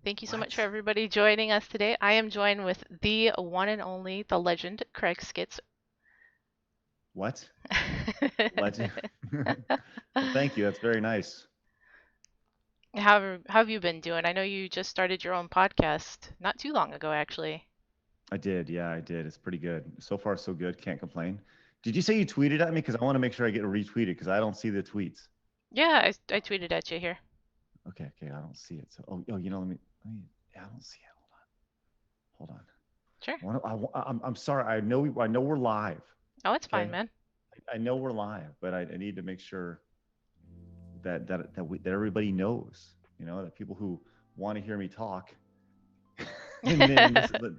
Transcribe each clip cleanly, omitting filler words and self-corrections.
Thank you so much for What? everybody joining us today. I am joined with the one and only, the legend, Craig Skitz. What? Legend. Well, thank you. That's very nice. How have you been doing? I know you just started your own podcast not too long ago, actually. I did. Yeah, I did. It's pretty good. So far, so good. Can't complain. Did you say you tweeted at me? Because I want to make sure I get retweeted because I don't see the tweets. Yeah, I tweeted at you here. Okay, okay. I don't see it. So, yeah, I don't see it. Hold on. Sure. I'm sorry. I know we're live. Oh, it's fine, Okay. man. I know we're live, but I need to make sure that everybody knows, that people who want to hear me talk, and then this is the,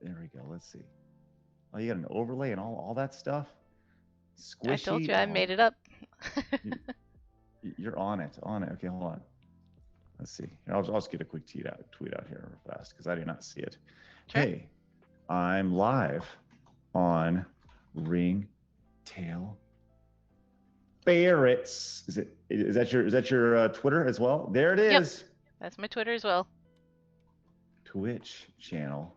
there we go. Let's see. Oh, you got an overlay and all that stuff. I told Squishy. you I Oh, made it up. you, you're on it. On it. Okay, hold on. Let's see. I'll just get a quick tweet out here real fast because I do not see it. Sure. Hey, I'm live on Ringtail Ferrets. Is that your Twitter as well? There it Yep, is. that's my Twitter as well. Twitch channel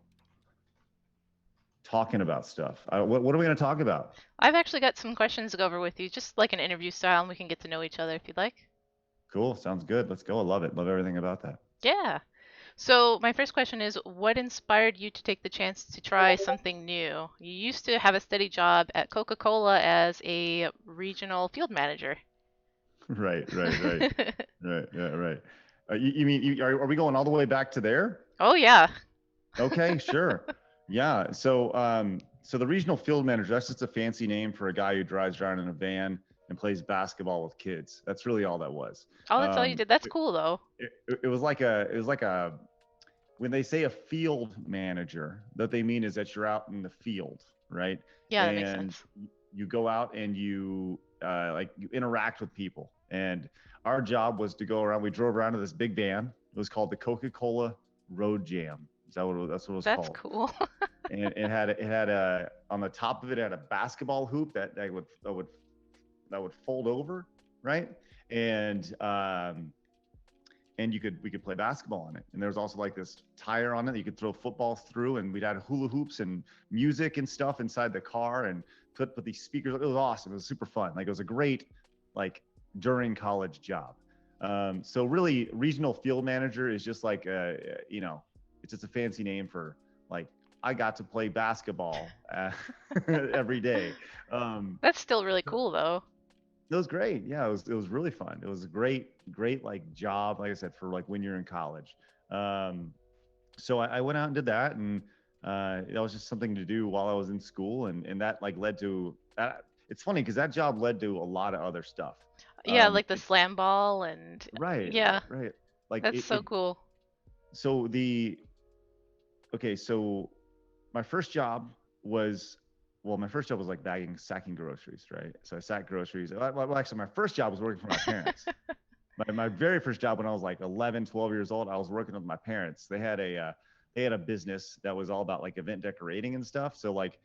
talking about stuff. What are we going to talk about? I've actually got some questions to go over with you, just like an interview style, and we can get to know each other if you'd like. Cool. Sounds good. Let's go. I love it. Love everything about that. Yeah. So my first question is, what inspired you to take the chance to try something new? You used to have a steady job at Coca-Cola as a regional field manager. Right, right, right, right, yeah, right. You mean are we going all the way back to there? Oh yeah. Okay, sure. Yeah. So the regional field manager, that's just a fancy name for a guy who drives around in a van and plays basketball with kids. That's really all that was. Oh, that's all you Um, did. That's it, cool though. it was like when they say a field manager, what they mean is that you're out in the field, right? Yeah, that makes And sense. you go out and you interact with people. And our job was to go around. We drove around to this big van. It was called the Coca-Cola Road Jam. That's what it was That's called. cool. And it had a on the top of it, it had a basketball hoop that would fold over, right? And we could play basketball on it. And there was also like this tire on it that you could throw footballs through, and we'd had hula hoops and music and stuff inside the car, and put these speakers. It was awesome. It was super fun. Like, it was a great, like, during college job. So really, regional field manager is just like it's just a fancy name for, like, I got to play basketball every day. Um, That's still really cool though. it was great. Yeah, it was really fun. It was a great like job, like I said, for like when you're in college. Um, so I went out and did that, and that was just something to do while I was in school, and that like led to that. It's funny because that job led to a lot of other stuff. Yeah, like the It's slam ball and right, yeah, right. Like that's so cool. so the okay, so my first job was my first job was like sacking groceries, right? So I sacked groceries. Well, actually, my first job was working for my parents. My very first job when I was like 11, 12 years old, I was working with my parents. They had a business that was all about like event decorating and stuff. So like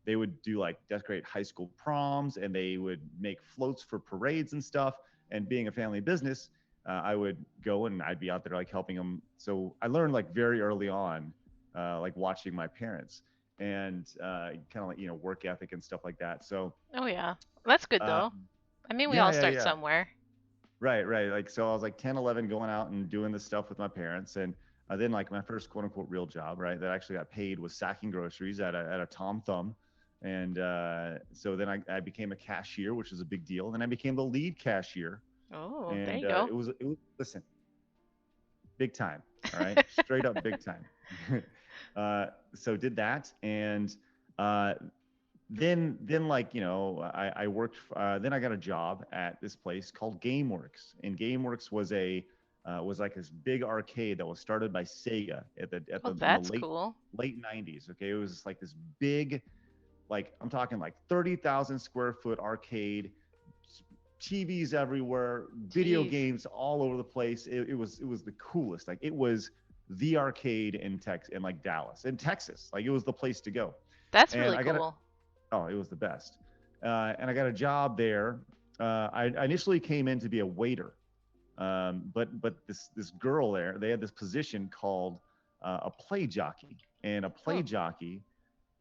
they would do like decorate high school proms, and they would make floats for parades and stuff. And being a family business, I would go and I'd be out there like helping them. So I learned like very early on, like watching my parents, and kind of like work ethic and stuff like that. So Oh yeah. That's good uh, though. I mean, we yeah, all yeah, start yeah. somewhere. Right, right. Like, so I was like 10, 11, going out and doing this stuff with my parents. And then like my first quote unquote real job, right, that I actually got paid, was sacking groceries at a Tom Thumb. And so then I became a cashier, which was a big deal. Then I became the lead cashier. Oh, there And you go. listen, big time. All right. Straight up big time. So did that. And uh, then like I worked. Then I got a job at this place called GameWorks, and GameWorks was like this big arcade that was started by Sega Oh, in the that's cool. late 90s. Okay, it was like this big, like, I'm talking like 30,000 square foot arcade, TVs everywhere, video Jeez. games all over the place. It was the coolest. Like, it was the arcade in like Dallas, in Texas. Like, it was the place to go. That's And really I got a cool. Oh, it was the best. And I got a job there. I initially came in to be a waiter. But this girl there, they had this position called a play jockey, and a play Oh. jockey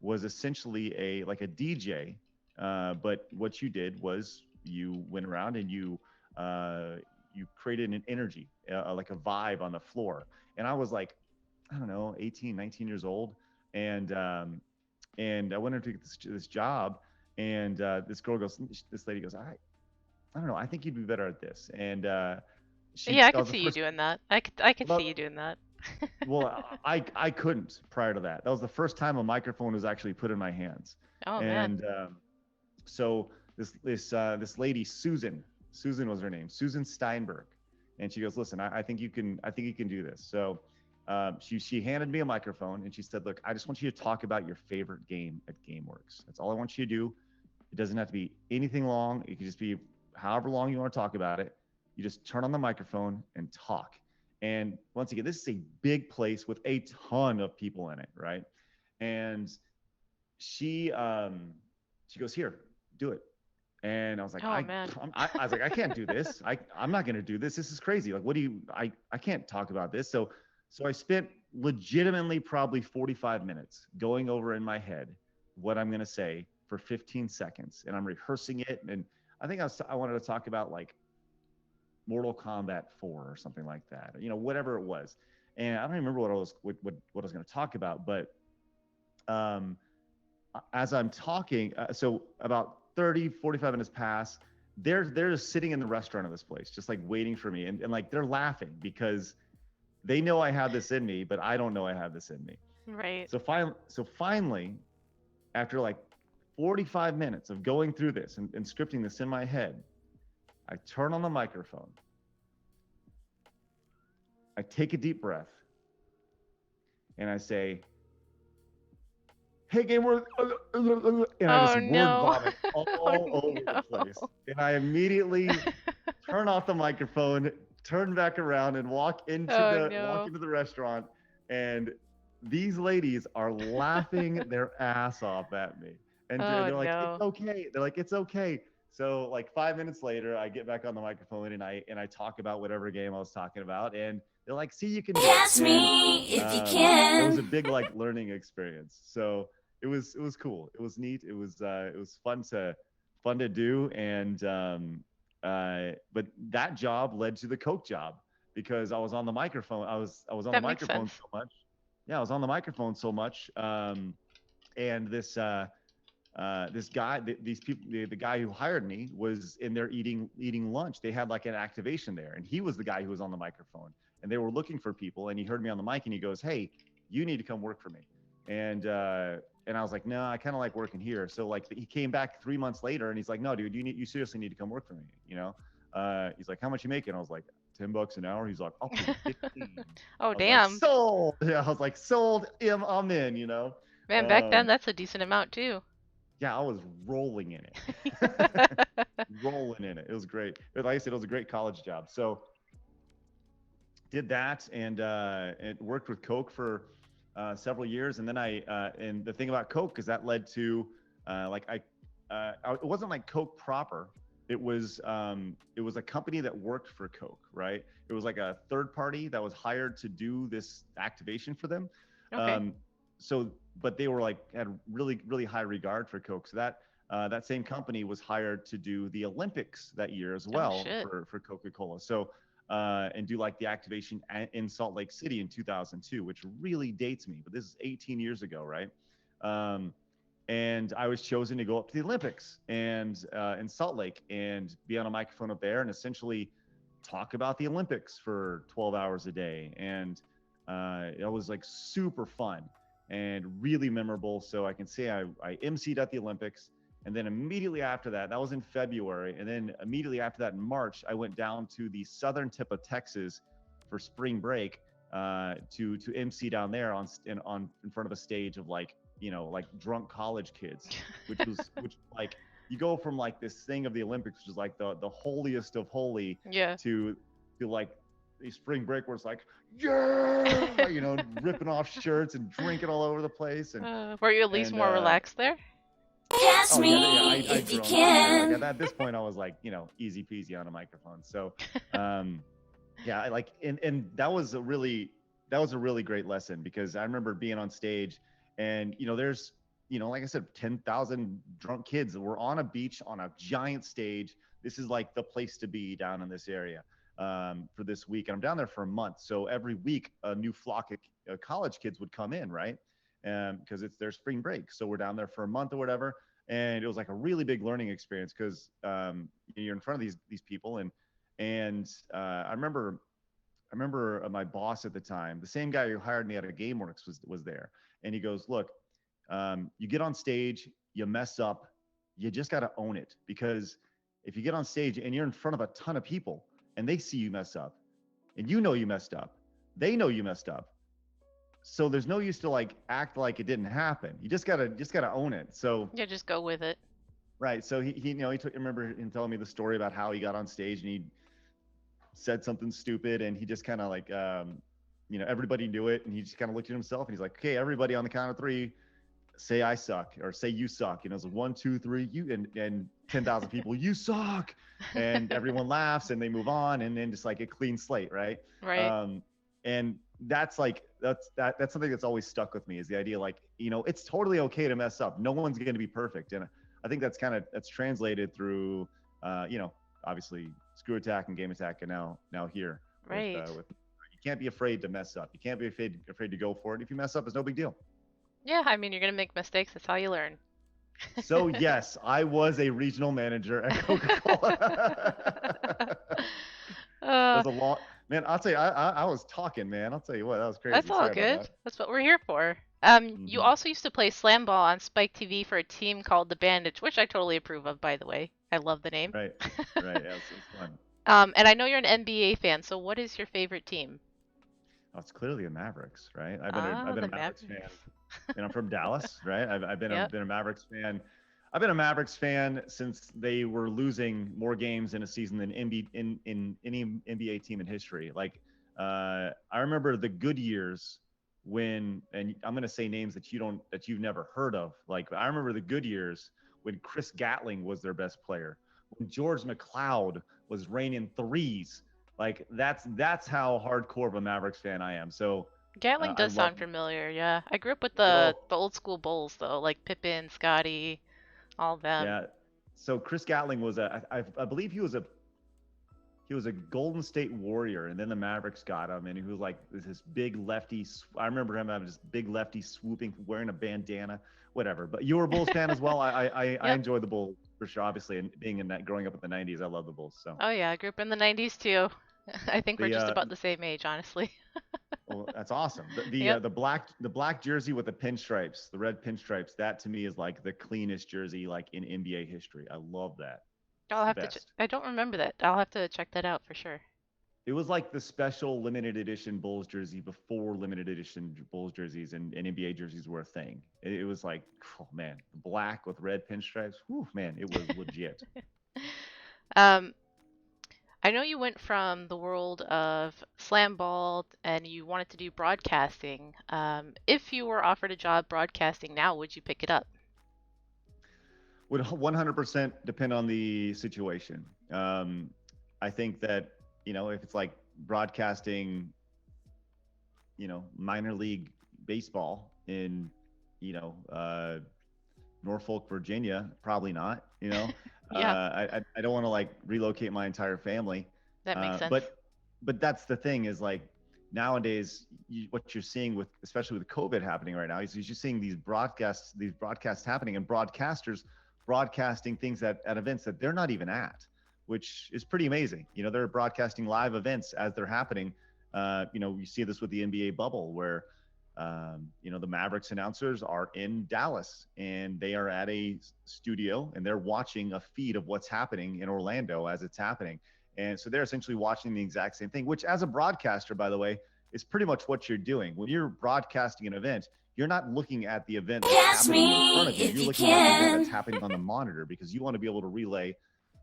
was essentially a like a DJ. But what you did was you went around and you created an energy, like a vibe on the floor. And I was like, I don't know, 18, 19 years old, and I went into this job, and this lady goes, I don't know, I think you'd be better at this, and Yeah, I that could was the see you first. doing that. I could see Well, you doing that. I couldn't prior to that. That was the first time a microphone was actually put in my hands, Oh man. and so this lady Susan was her name, Susan Steinberg, and she goes, listen, I think you can do this. So she handed me a microphone and she said, look, I just want you to talk about your favorite game at GameWorks. That's all I want you to do. It doesn't have to be anything long. It can just be however long you want to talk about it. You just turn on the microphone and talk. And once again, this is a big place with a ton of people in it, right? And she she goes, here, do it. And I was like, Oh man. I was like, I can't do this. I'm not going to do this. This is crazy. Like, what do you, I can't talk about this. So I spent legitimately probably 45 minutes going over in my head what I'm going to say for 15 seconds. And I'm rehearsing it. And I think I wanted to talk about like Mortal Kombat 4 or something like that, whatever it was. And I don't even remember what I was going to talk about, but um, as I'm talking, so about 30, 45 minutes pass. They're just sitting in the restaurant of this place, just like waiting for me. And like they're laughing because they know I have this in me, but I don't know I have this in me. Right. So finally, after like 45 minutes of going through this and scripting this in my head, I turn on the microphone. I take a deep breath and I say, hey, game word, and I just Oh word no. vomit all Oh over the no. place. And I immediately turn off the microphone, turn back around, and Oh walk no. into the restaurant. And these ladies are laughing their ass off at me, and Oh they're like, "It's no. okay." They're like, "It's okay." So like 5 minutes later, I get back on the microphone and I talk about whatever game I was talking about, and they're like, "See, you can do it." Catch And me if you it was can. a big like learning experience. So it was cool. It was neat. It was fun to do, and but that job led to the Coke job because I was on the microphone. I was on the That makes microphone sense. so much. Yeah, I was on the microphone so much. And this guy, these people, the guy who hired me was in there eating lunch. They had like an activation there, and he was the guy who was on the microphone. And they were looking for people, and he heard me on the mic, and he goes, "Hey, you need to come work for me." And I was like, "No, I kind of like working here." So like he came back 3 months later, and he's like, "No, dude, you seriously need to come work for me." He's like, "How much you making?" I was like, $10 an hour. He's like, "I'll pay you 15." Oh I was like, damn. "Sold." Yeah, I was like, "Sold. I'm in." Man, back then Um, that's a decent amount too. yeah, I was rolling in it. Rolling in it. It was great. But like I said, it was a great college job. So did that and worked with Coke for several years. And then and the thing about Coke is that led to it wasn't like Coke proper. It was a company that worked for Coke, right? It was like a third party that was hired to do this activation for them. Okay. Um, so, but they were like had really really high regard for Coke. So that same company was hired to do the Olympics that year as Oh well shit. for Coca-Cola. So and do like the activation in Salt Lake City in 2002, which really dates me, but this is 18 years ago, right? Um, and I was chosen to go up to the Olympics and in Salt Lake and be on a microphone up there and essentially talk about the Olympics for 12 hours a day. And it was like super fun and really memorable. So I can say I emceed at the Olympics. And then immediately after that, that was in February. And then immediately after that, in March, I went down to the southern tip of Texas for spring break to MC down there in front of a stage of like drunk college kids, which like you go from like this thing of the Olympics, which is like the holiest of holy, Yeah. to like the spring break where it's like, yeah, ripping off shirts and drinking all over the place. and Were you at least and more relaxed there? Catch oh yeah, me I'd if you grown up. Yeah, like can. at this point I was like, easy peasy on a microphone. So um yeah, and that was a really great lesson because I remember being on stage and there's like I said 10,000 drunk kids that were on a beach on a giant stage. This is like the place to be down in this area for this week, and I'm down there for a month. So every week a new flock of college kids would come in, right? Because it's their spring break. So we're down there for a month or whatever, and it was like a really big learning experience because you're in front of these people and I remember my boss at the time, the same guy who hired me out of GameWorks was there, and he goes, "Look, you get on stage, you mess up, you just got to own it because if you get on stage and you're in front of a ton of people and they see you mess up, and you messed up, they know you messed up, so there's no use to like act like it didn't happen. You just gotta own it." So Yeah, just go with it. right, so I remember him telling me the story about how he got on stage and he said something stupid and he just kind of like everybody knew it and he just kind of looked at himself and he's like, okay, everybody on the count of three say I suck or say you suck. It's like 1 2 3 you and 10,000 people, you suck, and everyone laughs and they move on and then just like a clean slate, right? Right. And that's something that's always stuck with me is the idea like it's totally okay to mess up. No one's going to be perfect, and I think that's translated through obviously Screw Attack and Game Attack, and now here Right. with you can't be afraid to mess up. You can't be afraid to go for it. If you mess up, it's no big deal. Yeah, I mean, you're gonna make mistakes. That's how you learn. So yes, I was a regional manager at Coca-Cola. That uh, was a long man. I'll tell you, I was talking, man. I'll tell you what, that was that's crazy. all Sorry about good. that. That's what we're here for. You Hmm. also used to play slam ball on Spike TV for a team called the Bandits, which I totally approve of, by the way. I love the name. Right, right. Yeah, it was fun. And I know you're an NBA fan, so what is your favorite team? Oh, it's clearly the Mavericks, right? I've Ah, been the a Mavericks fan, Mavericks. and I'm from Dallas, right? I've Yep. been a Mavericks fan. I've been a Mavericks fan since they were losing more games in a season than in any NBA team in history. Like, I remember the good years when, and I'm going to say names that you've never heard of. Like, I remember the good years when Chris Gatling was their best player, when George McLeod was raining threes. Like, that's how hardcore of a Mavericks fan I am. So, Gatling I does love. sound familiar, yeah. I grew up with Well, the old school Bulls though, like Pippen, Scotty, all of them. yeah. So Chris Gatling was I believe he was a Golden State Warrior, and then the Mavericks got him, and he was like this big lefty. I remember him having this big lefty swooping, wearing a bandana, whatever. But you were a Bulls fan as well. I Yep. enjoy the Bulls for sure, obviously, and being in that growing up in the '90s, I love the Bulls. So Oh yeah, I grew up in the 90s too. I think we're the just about the same age, honestly. well, that's awesome. Yep. The black jersey with the pinstripes, the red pinstripes, that to me is like the cleanest jersey like in NBA history. I love that. It's I'll the have to best. I don't remember that. I'll have to check that out for sure. It was like the special limited edition Bulls jersey before limited edition Bulls jerseys and NBA jerseys were a thing. It was like, oh man, black with red pinstripes. Whew, man, it was legit. Um, I know you went from the world of slam ball and you wanted to do broadcasting. If you were offered a job broadcasting now, would you pick it up? Would 100% depend on the situation. I think that, if it's like broadcasting, minor league baseball in, you know, Norfolk, Virginia, probably not. Yeah, I don't want to like relocate my entire family. that makes Uh, sense. but but that's the thing is like nowadays what you're seeing with especially with COVID happening right now is you're just seeing these broadcasts happening and broadcasters broadcasting things at events that they're not even at, which is pretty amazing. They're broadcasting live events as they're happening. You see this with the NBA bubble where the Mavericks announcers are in Dallas and they are at a studio and they're watching a feed of what's happening in Orlando as it's happening. And so they're essentially watching the exact same thing, which as a broadcaster, by the way, is pretty much what you're doing. When you're broadcasting an event, you're not looking at the event that's happening in front of you. You're looking at the event that's happening on the monitor because you want to be able to relay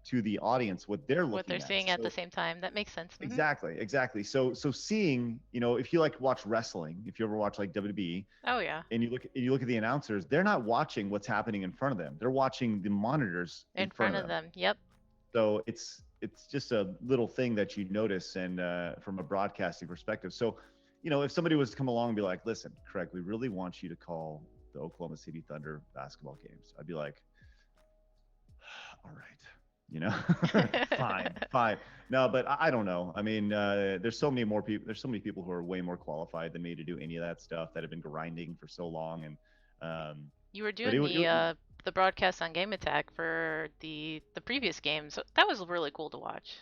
to the audience what they're What they're looking at. seeing at the So same time. That makes sense. exactly. So seeing, if you like watch wrestling, if you ever watch like WWE, Oh yeah, and you look at the announcers, they're not watching what's happening in front of them. They're watching the monitors in in front front of of them. them. Yep. So it's just a little thing that you notice, and from a broadcasting perspective. So, if somebody was to come along and be like, listen, Craig, we really want you to call the Oklahoma City Thunder basketball games, I'd be like, all right, fine, fine. No, but I don't know. I mean, there's so many more people. There's so many people who are way more qualified than me to do any of that stuff, that have been grinding for so long. And You were but doing the broadcast on Game Attack for the previous game, so that was really cool to watch.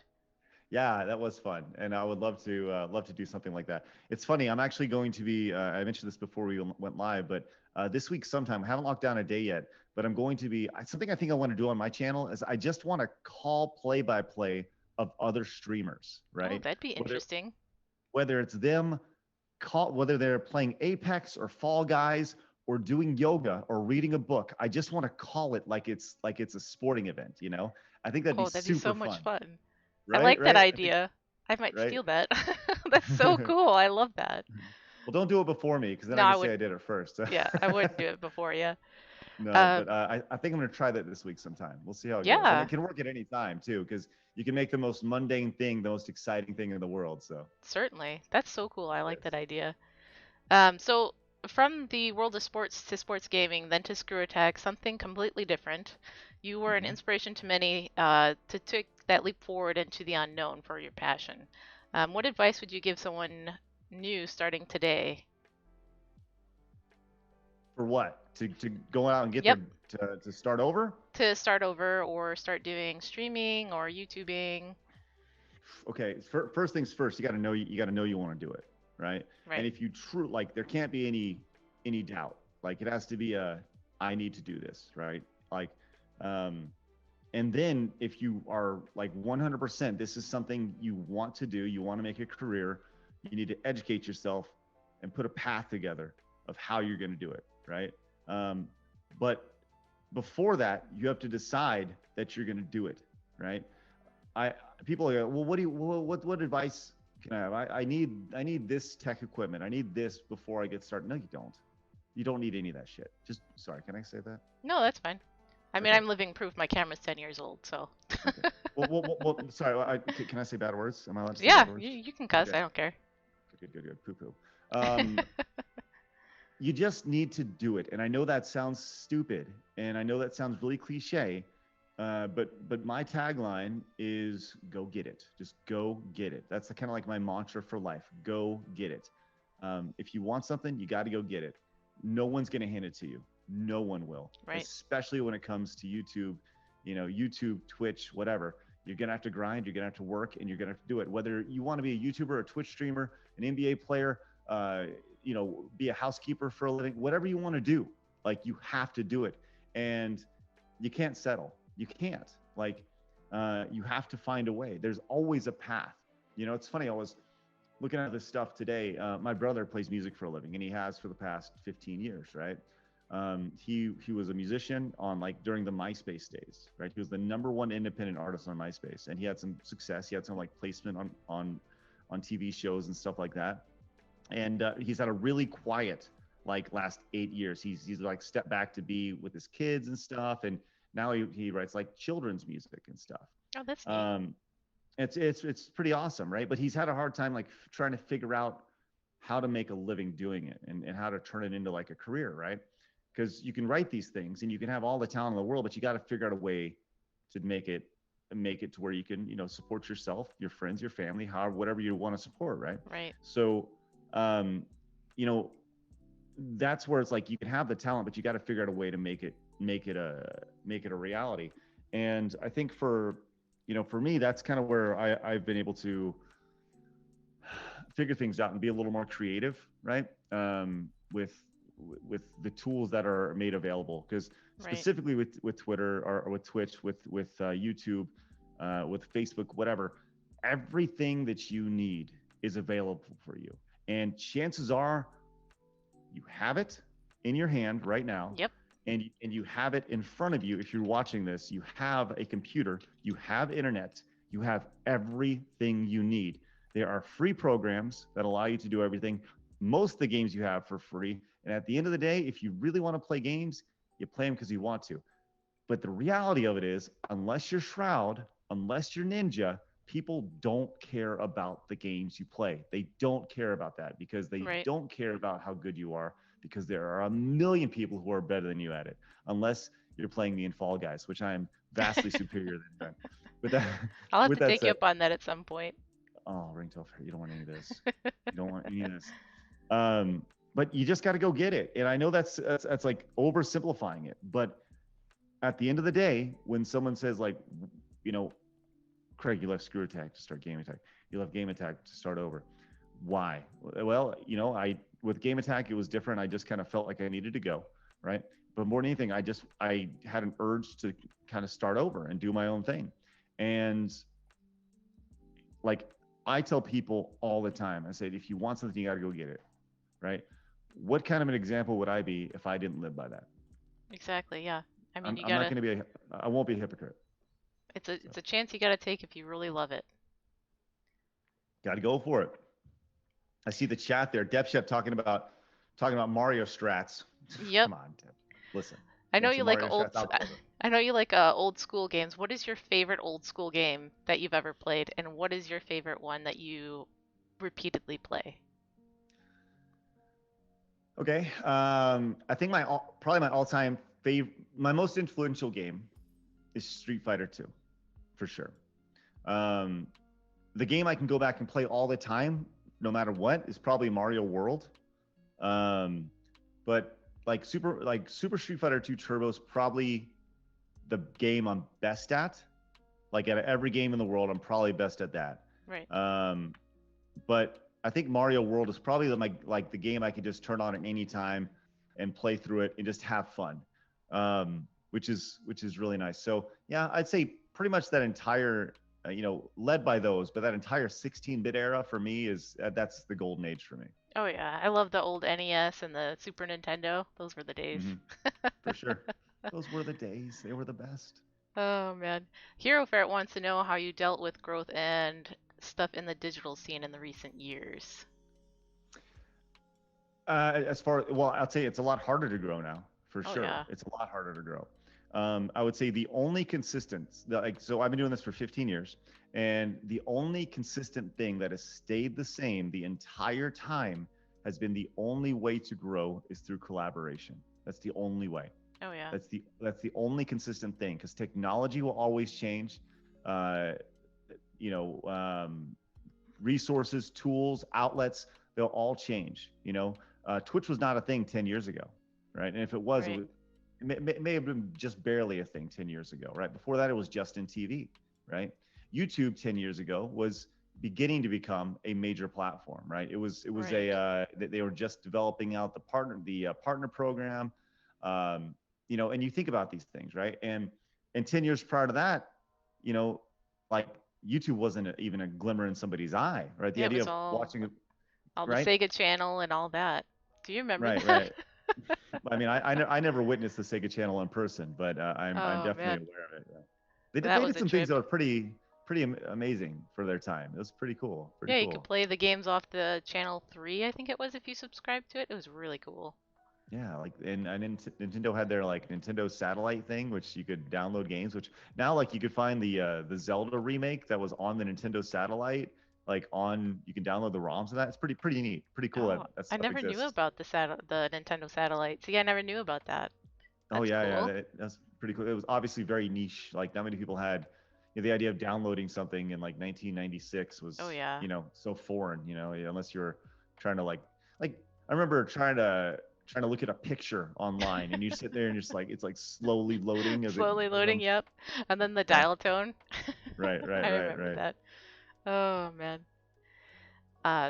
yeah, that was fun, and I would love to do something like that. It's funny. I'm actually going to be. I mentioned this before we went live, but this week sometime, I haven't locked down a day yet, but I'm going to be. Something I think I want to do on my channel is I just want to call play-by-play of other streamers, Oh, right? that'd be Whether interesting. whether it's them whether they're playing Apex or Fall Guys or doing yoga or reading a book. I just want to call it like it's a sporting event. I think that'd be Oh, that'd be so super much fun, fun. I right? like that Right? I think idea. I might right. steal that. That's so cool. I love that. Well, don't do it before me, because then No, I I can say would. I did it first. Yeah, I wouldn't do it before you. No, but Um, I think I'm going to try that this week sometime. We'll see how it goes. And it yeah, can work at any time too, because you can make the most mundane thing the most exciting thing in the world. So, certainly. That's so cool. I like that yes. idea. So from the world of sports to sports gaming, then to Screw Attack, something completely different. You were an Hmm. inspiration to many to take that leap forward into the unknown for your passion. What advice would you give someone new starting today? For what? To go out and get Yep, their to start over? to start over or start doing streaming or YouTubing. Okay, first things first, you got to know you got to know you want to do it, right? And Right. if you like, there can't be any doubt. Like, it has to be a I need to do this, right? Like, um, and then if you are like 100%, this is something you want to do, you want to make a career, you need to educate yourself and put a path together of how you're going to do it, right? But before that, you have to decide that you're going to do it, right? I People are like, well, what advice can I have? I need this tech equipment. I need this before I get started. No, you don't. You don't need any of that shit. Just sorry, can I say that? No, that's fine. I mean, Okay. I'm living proof my camera's 10 years old, so. Okay. Sorry. Can I say bad words? Am I allowed to say Yeah, bad words? you can cuss. Okay. I don't care. Good. Poo poo. You just need to do it. And I know that sounds stupid, and I know that sounds really cliche, but my tagline is go get it. Just go get it. That's kind of like my mantra for life. Go get it. If you want something, you got to go get it. No one's going to hand it to you. No one will, Right. especially when it comes to YouTube, YouTube, Twitch, whatever. You're going to have to grind, you're going to have to work, and you're going to have to do it. Whether you want to be a YouTuber, a Twitch streamer, an NBA player, be a housekeeper for a living, whatever you want to do, like, you have to do it. And you can't settle. You can't. Like, you have to find a way. There's always a path. It's funny. I was looking at this stuff today. My brother plays music for a living, and he has for the past 15 years, right? He was a musician on, like, during the MySpace days, right? He was the #1 independent artist on MySpace, and he had some success. He had some, like, placement on TV shows and stuff like that. And he's had a really quiet, like, last 8 years. He's like stepped back to be with his kids and stuff, and now he writes, like, children's music and stuff. Oh, that's neat. Um, it's pretty awesome, right? But he's had a hard time, like, trying to figure out how to make a living doing it, and how to turn it into, like, a career, right? Because you can write these things and you can have all the talent in the world, but you got to figure out a way to make it to where you can, support yourself, your friends, your family, however, whatever you want to support, right? Right. So, um, you know, that's where it's like, you can have the talent, but you got to figure out a way to make it a reality. And I think for me, that's kind of where I've been able to figure things out and be a little more creative, right? With the tools that are made available, because Right. specifically with Twitter, or with Twitch, with YouTube, with Facebook, whatever, everything that you need is available for you. And chances are you have it in your hand right now, Yep. and you have it in front of you. If you're watching this, you have a computer, you have internet, you have everything you need. There are free programs that allow you to do everything. Most of the games you have for free. And at the end of the day, if you really want to play games, you play them because you want to. But the reality of it is, unless you're Shroud, unless you're Ninja, people don't care about the games you play. They don't care about that because they Right. don't care about how good you are, because there are a million people who are better than you at it, unless you're playing me in Fall Guys, which I am vastly superior than. With that, I'll have with to that take you said, up on that at some point. oh, Ringtail, you don't want any of this. You don't want any of this. Um, but you just got to go get it. And I know that's like oversimplifying it, but at the end of the day, when someone says like, you know, Craig, you left Screw Attack to start Game Attack. You left Game Attack to start over. Why? Well, I with Game Attack it was different. I just kind of felt like I needed to go, right? But more than anything, I had an urge to kind of start over and do my own thing. And like I tell people all the time, I said, if you want something, you got to go get it, right? What kind of an example would I be if I didn't live by that? Exactly, yeah. I mean, you I'm not gotta, going to be I won't be a hypocrite. it's So a chance you gotta take if you really love it. got to go for it. I see the chat there. Dep Chef talking about Mario strats. Yep. Come on, Dep. Listen, I you know want you some like Mario strats? I'll build it. I know you like old school games. What is your favorite old school game that you've ever played, and what is your favorite one that you repeatedly play? Okay. I think probably my all-time favorite, my most influential game is Street Fighter 2, for sure. Um, the game I can go back and play all the time, no matter what, is probably Mario World. Um, but Super Street Fighter 2 Turbo is probably the game I'm best at. Like at every game in the world, I'm probably best at that. Right. Um, but I think Mario World is probably like the game I can just turn on at any time and play through it and just have fun, which is really nice. So yeah, I'd say pretty much that entire led by those, but that entire 16-bit era for me is that's the golden age for me. Oh yeah, I love the old NES and the Super Nintendo. Those were the days. Hmm. For sure, those were the days. They were the best. Oh man. Hero Ferret wants to know how you dealt with growth and stuff in the digital scene in the recent years. As far well, I'll say it's a lot harder to grow now, for Oh sure. yeah. It's a lot harder to grow. I would say the only consistent, like, so I've been doing this for 15 years, and the only consistent thing that has stayed the same the entire time has been the only way to grow is through collaboration. That's the only way. Oh yeah. That's the only consistent thing, because technology will always change. Uh, you know, Resources, tools, outlets, they'll all change. Twitch was not a thing 10 years ago, right? And if it was, Right. it may have been just barely a thing 10 years ago, right? Before that, it was Justin TV, right? YouTube 10 years ago was beginning to become a major platform, right? It was Right. they were just developing out the partner program, and you think about these things, right? And 10 years prior to that, you know, like YouTube wasn't even a glimmer in somebody's eye, right? The Yeah, it idea was of watching, all the right, Sega Channel and all that. Do you remember right, that? right. I mean, I never witnessed the Sega Channel in person, but I'm Oh definitely man, aware of it. Yeah. that They was did a some things trip. that were pretty amazing for their time. It was pretty cool, pretty Yeah, you could cool. play the games off the Channel 3, I think it was, if you subscribed to it. It was really cool. Yeah, like and Nintendo had their like Nintendo satellite thing, which you could download games. Which now like you could find the Zelda remake that was on the Nintendo satellite, like on you can download the ROMs of that. It's pretty neat, pretty cool Oh, that I stuff never knew exists. about the Nintendo satellite. See, I never knew about that. Oh That's yeah, yeah, cool. that's pretty cool. It was obviously very niche. Like not many people had the idea of downloading something in like 1996 Oh was yeah. so foreign. Unless you're trying to like I remember trying to look at a picture online, and you sit there and just like it's like slowly loading as it Slowly loading, comes. yep. And then the Yeah, dial tone. right, right, I right, remember right. that. Oh man.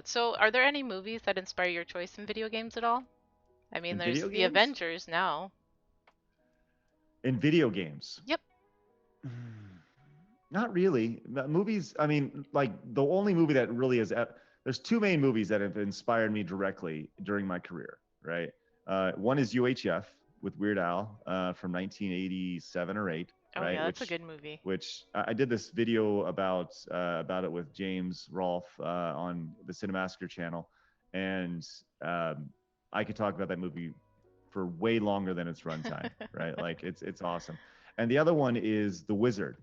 So are there any movies that inspire your choice in video games at all? I mean, In there's video the games, Avengers now. in video games. Yep. Not really. Movies, I mean, like the only movie that really is, there's two main movies that have inspired me directly during my career, right? One is UHF with Weird Al from 1987 or 8, Oh right? yeah, that's a Which, good movie. which I did this video about it with James Rolfe on the Cinemassacre channel, and um, I could talk about that movie for way longer than its runtime, right? Like it's awesome. And the other one is The Wizard,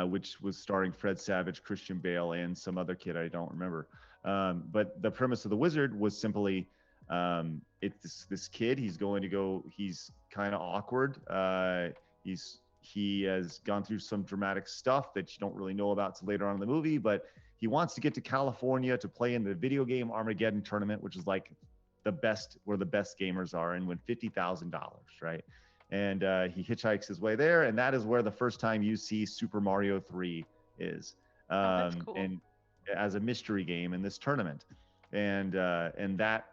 which was starring Fred Savage, Christian Bale, and some other kid I don't remember. But the premise of The Wizard was simply it's this kid. He's going to go. He's kind of awkward. He has gone through some dramatic stuff that you don't really know about till later on in the movie, but he wants to get to California to play in the video game Armageddon tournament, which is like the best where the best gamers are, and win $50,000, right? And he hitchhikes his way there, and that is where the first time you see Super Mario 3 is, Oh, that's cool. and as a mystery game in this tournament, and that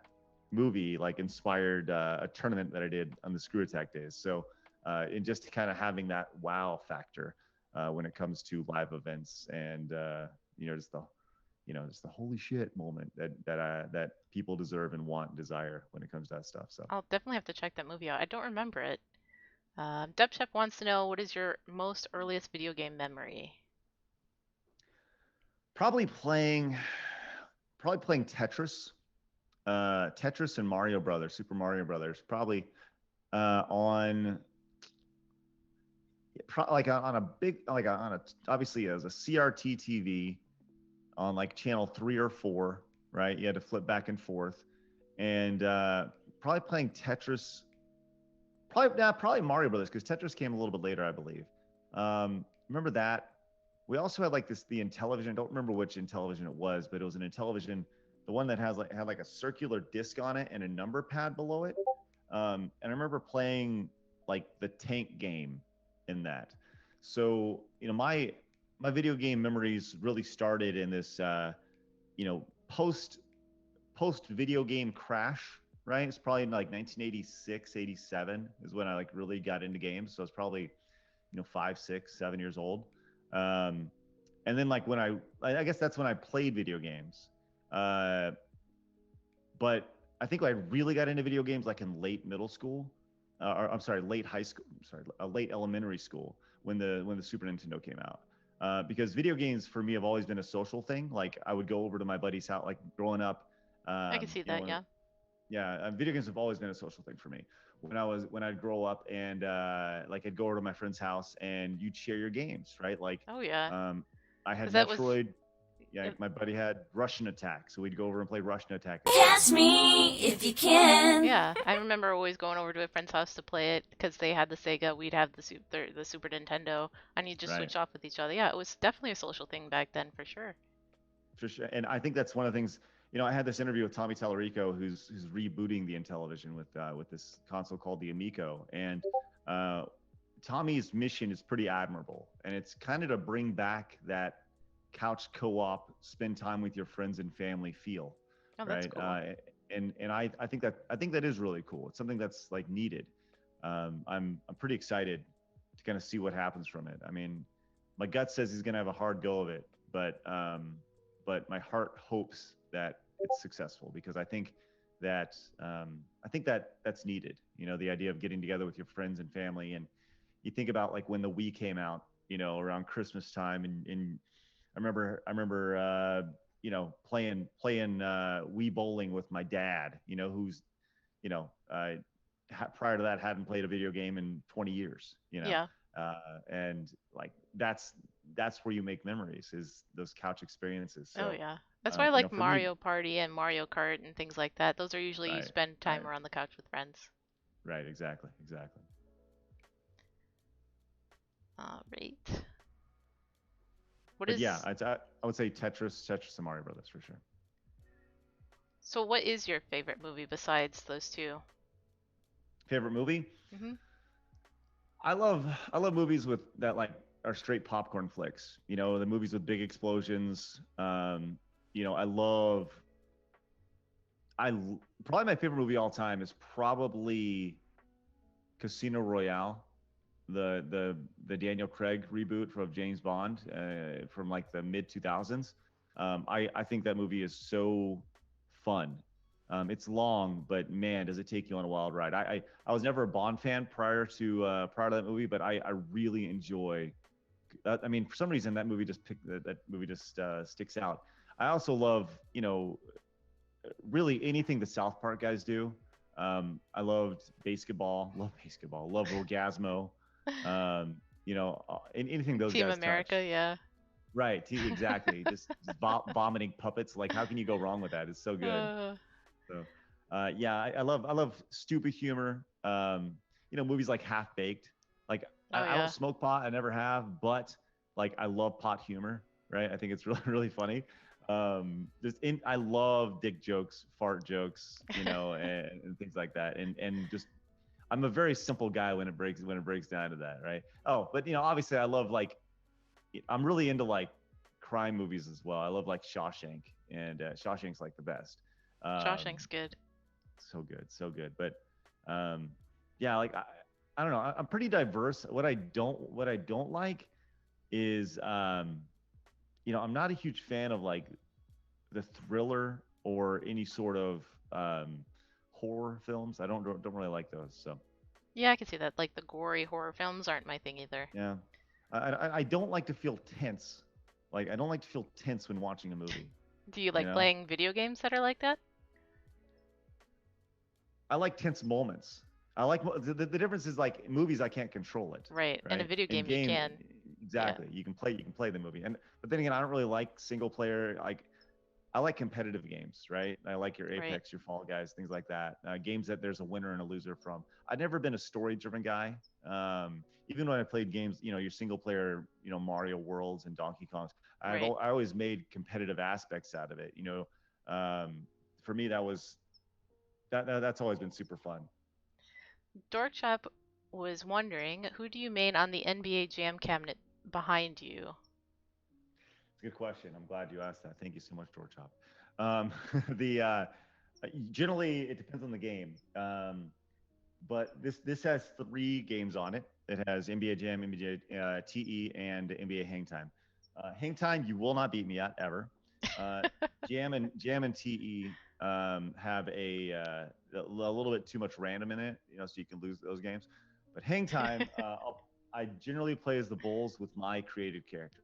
movie like inspired a tournament that I did on the Screw Attack days. So, and just kind of having that wow factor when it comes to live events, and just the holy shit moment that people deserve and want and desire when it comes to that stuff. So I'll definitely have to check that movie out. I don't remember it. Deb Chef wants to know what is your most earliest video game memory? probably playing, probably playing Tetris and Mario Brothers, Super Mario Brothers, probably on like on a big on a obviously as a CRT TV on like channel 3 or 4, right? You had to flip back and forth, and probably playing Tetris. Probably Mario Brothers because Tetris came a little bit later, I believe. Remember that? We also had like the Intellivision. I don't remember which Intellivision it was, but it was an Intellivision, the one that had like a circular disc on it and a number pad below it. And I remember playing like the tank game in that. So my video game memories really started in this you know post post video game crash, right? It's probably in like 1986, 87 is when I like really got into games. So it's probably 5, 6, 7 years old. Um, and then like when I guess that's when I played video games. Uh, but I think I really got into video games like in late middle school, or I'm sorry, late high school. Sorry, late elementary school when the Super Nintendo came out. Because video games for me have always been a social thing. Like I would go over to my buddy's house, like growing up. I can see that, yeah. Yeah, video games have always been a social thing for me. When I'd grow up and like I'd go over to my friend's house and you'd share your games, right? Like Oh yeah. um, I Because had that was Metroid. Yeah, it, my buddy had Russian Attack, so we'd go over and play Russian Attack together. Catch me if you can. yeah, I remember always going over to a friend's house to play it because they had the Sega, we'd have the Super Nintendo, and you just Right. switch off with each other. Yeah, it was definitely a social thing back then for sure. For sure. And I think that's one of the things. I had this interview with Tommy Tallarico, who's rebooting the Intellivision with this console called the Amico, and uh, Tommy's mission is pretty admirable, and it's kind of to bring back that couch co-op, spend time with your friends and family feel, Oh, that's right? cool. And I think that is really cool. It's something that's like needed. I'm pretty excited to kind of see what happens from it. I mean, my gut says he's going to have a hard go of it, but my heart hopes that it's successful because I think that that's needed. The idea of getting together with your friends and family, and you think about like when the Wii came out, around Christmas time, and I remember playing Wii bowling with my dad, who's you know prior to that hadn't played a video game in 20 years, Yeah. and like that's where you make memories is those couch experiences. Oh So yeah. That's why I like for me, Mario Party and Mario Kart and things like that. Those are usually you right, spend time right, around the couch with friends. right, exactly. All right. What But yeah, is I would say Tetris and Mario Brothers for sure. so what is your favorite movie besides those two? Favorite movie? Mhm. I love movies with that like are straight popcorn flicks. The movies with big explosions. I love. Probably my favorite movie all time is probably Casino Royale, the Daniel Craig reboot of James Bond from like the mid 2000s. I think that movie is so fun. It's long, but man, does it take you on a wild ride. I was never a Bond fan prior to that movie, but I really enjoy. I mean, for some reason, that movie just sticks out. I also love really anything the South Park guys do. I loved basketball, love basketball, love Orgasmo. anything those Team guys America, touch. yeah. Right, exactly. Just vomiting puppets. Like, how can you go wrong with that? It's so good. Uh, So, yeah, I love stupid humor. Movies like Half Baked. Like, oh I don't yeah. smoke pot, I never have, but like I love pot humor. Right, I think it's really really funny. I love dick jokes, fart jokes, and things like that. And just I'm a very simple guy when it breaks down to that. Right. Oh, but obviously I love like I'm really into like crime movies as well. I love like Shawshank, and Shawshank's like the best. Um, Shawshank's good. so good, so good. But um, yeah, like I don't know. I'm pretty diverse. What I don't like is I'm not a huge fan of like the thriller or any sort of horror films. I don't really like those. So Yeah, I can see that. Like the gory horror films aren't my thing either. yeah, I don't like to feel tense. Like I don't like to feel tense when watching a movie. Do you You like know, playing video games that are like that? I like tense moments. I like the difference is like movies I can't control it, Right. In a right? video In game, you game, can. Yeah. exactly. You can play the movie, but then again, I don't really like single player. Like I like competitive games, right? I like your Right. Apex, your Fall Guys, things like that. Games that there's a winner and a loser from. I've never been a story-driven guy. Even when I played games, your single player, Mario Worlds and Donkey Kongs, Right. I always made competitive aspects out of it. For me, that's always been super fun. Dorkchop was wondering, who do you main on the NBA Jam cabinet behind you? It's a good question. I'm glad you asked that. Thank you so much, George Hop. The Generally it depends on the game, but this has 3 games on it. It has NBA Jam, NBA TE, and NBA Hang Time. Hang Time, you will not beat me at ever. Uh, Jam and TE have a little bit too much random in it, so you can lose those games. But Hang Time, I generally play as the Bulls with my created character.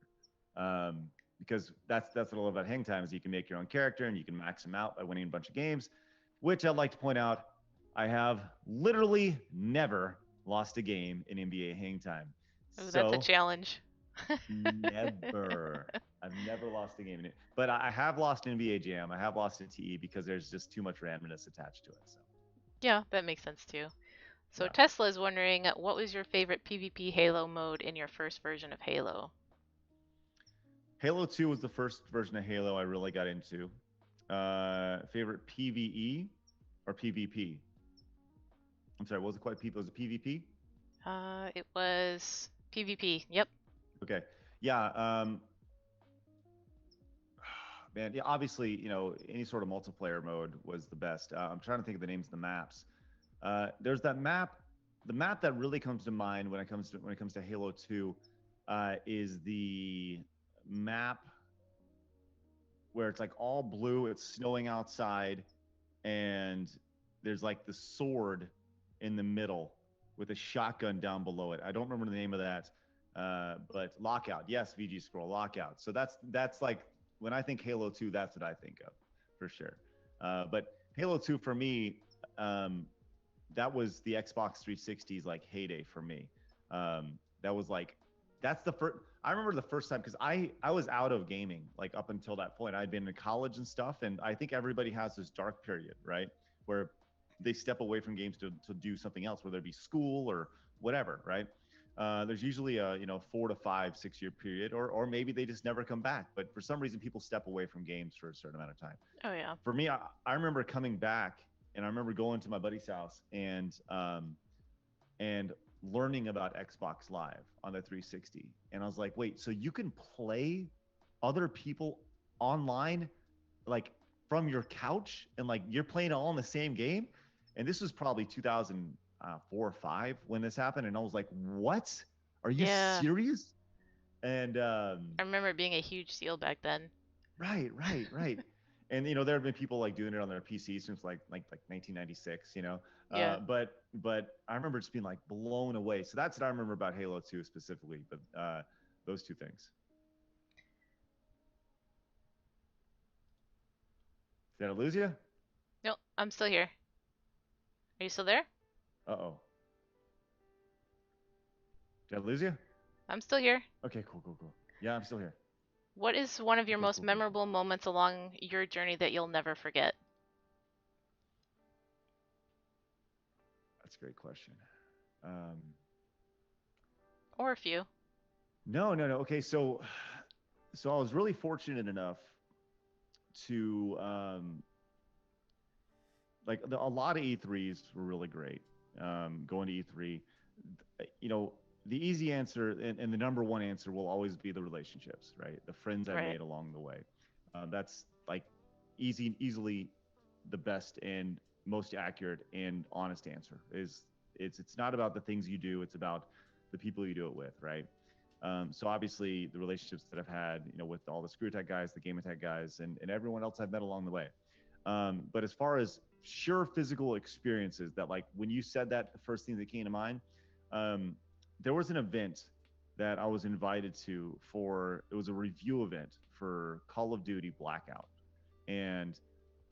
Because that's what I love about Hang Time is you can make your own character and you can max them out by winning a bunch of games, which I'd like to point out, I have literally never lost a game in NBA Hang Time. Oh, that's a So challenge. never. I've never lost a game in it. But I have lost in NBA Jam. I have lost in TE because there's just too much randomness attached to it. So Yeah, that makes sense too. So yeah. Tesla is wondering, what was your favorite PvP Halo mode in your first version of Halo? Halo 2 was the first version of Halo I really got into. Favorite PvE or PvP? I'm sorry, what was it quite people? Was it PvP? It was PvP. Yep. Okay. Yeah. Man, yeah, obviously, any sort of multiplayer mode was the best. I'm trying to think of the names of the maps. There's that map. The map that really comes to mind when it comes to Halo 2 is the map where it's like all blue, it's snowing outside, and there's like the sword in the middle with a shotgun down below it. I don't remember the name of that, but Lockout. Yes, VG Scroll Lockout. So that's like when I think Halo 2, that's what I think of for sure. But Halo 2 for me, that was the Xbox 360's like heyday for me. That was like that's the first. I remember the first time because I was out of gaming like up until that point. I'd been in college and stuff, and I think everybody has this dark period, right, where they step away from games to do something else, whether it be school or whatever, right? There's usually a 4 to 5, 6 year period, or maybe they just never come back. But for some reason, people step away from games for a certain amount of time. Oh yeah. For me, I remember coming back, and I remember going to my buddy's house and learning about Xbox Live on the 360. And I was like, wait, so you can play other people online, like from your couch, and like you're playing all in the same game? And this was probably 2004 or 5 when this happened. And I was like, what? Are you Yeah. serious? And I remember it being a huge deal back then. right. And there have been people like doing it on their PC since like 1996, Yeah. But I remember just being like blown away. So that's what I remember about Halo 2 specifically. But those two things. Did I lose you? No, I'm still here. Are you still there? Uh oh. Did I lose you? I'm still here. Okay, cool, cool, cool. Yeah, I'm still here. What is one of your Okay, most cool, cool, cool. memorable moments along your journey that you'll never forget? That's a great question. Um, Or a few. no, no, no. Okay, so I was really fortunate enough to a lot of E3s were really great. Going to E3, you know, the easy answer and the number one answer will always be the relationships, right? The friends I've Right. made along the way. That's like easily the best and most accurate and honest answer. It's not about the things you do; it's about the people you do it with, right? So obviously the relationships that I've had, with all the Screw Attack guys, the Game Attack guys, and everyone else I've met along the way. But as far as sure physical experiences, that like when you said that, the first thing that came to mind, um, there was an event that I was invited to for. It was a review event for Call of Duty Blackout, and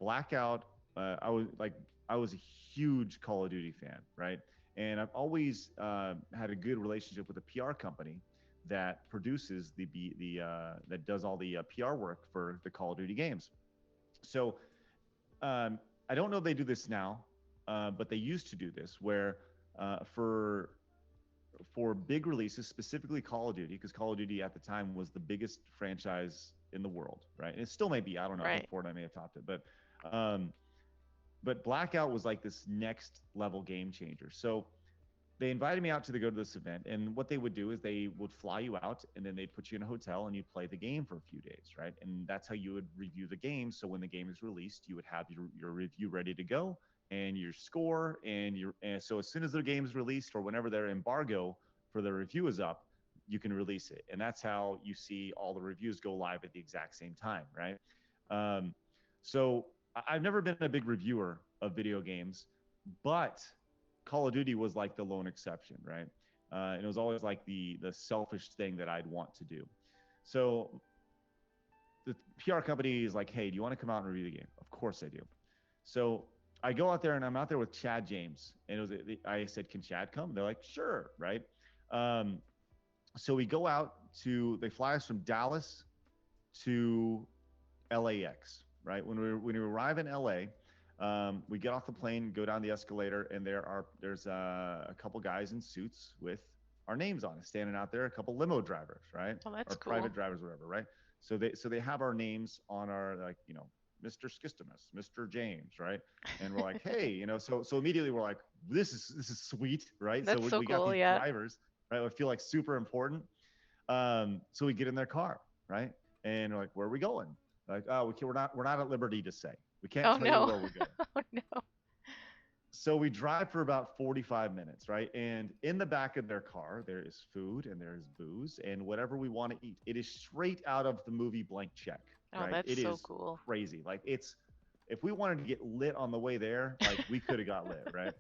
Blackout. I was a huge Call of Duty fan, right? And I've always had a good relationship with a PR company that produces that does all the PR work for the Call of Duty games. So I don't know if they do this now, but they used to do this where for big releases, specifically Call of Duty, because Call of Duty at the time was the biggest franchise in the world, right? And it still may be. I don't know. I think Right. Fortnite may have topped it, um, but Blackout was like this next level game changer. So they invited me out to go to this event, and what they would do is they would fly you out, and then they'd put you in a hotel, and you'd play the game for a few days, right? And that's how you would review the game. So when the game is released, you would have your review ready to go, and your score, and so as soon as the game is released, or whenever their embargo for the review is up, you can release it, and that's how you see all the reviews go live at the exact same time, right? Um, so I've never been a big reviewer of video games, but Call of Duty was like the lone exception, right? And it was always like the selfish thing that I'd want to do. So the PR company is like, "Hey, do you want to come out and review the game?" Of course I do. So I go out there, and I'm out there with Chad James, and I said, "Can Chad come?" They're like, "Sure," right? Um, so we go out they fly us from Dallas to LAX, right? When we arrive in LA, we get off the plane, go down the escalator, and there's a couple guys in suits with our names on it, standing out there. A couple limo drivers, right, Well, that's or cool. private drivers, whatever, right? So they have our names on our, like, Mr. Skistimus, Mr. James, right? And we're like, hey, so immediately we're like, this is sweet, right? So That's so we got cool, these yeah. drivers, right? I feel like super important. So we get in their car, right? And we're like, where are we going? Like, oh, we're not at liberty to say. We can't Oh tell you no. where we're going. Oh no. So we drive for about 45 minutes, right? And in the back of their car, there is food and there is booze and whatever we want to eat. It is straight out of the movie Blank Check, Oh, right? that's It so is cool. crazy. Like, if we wanted to get lit on the way there, like, we could have got lit, right?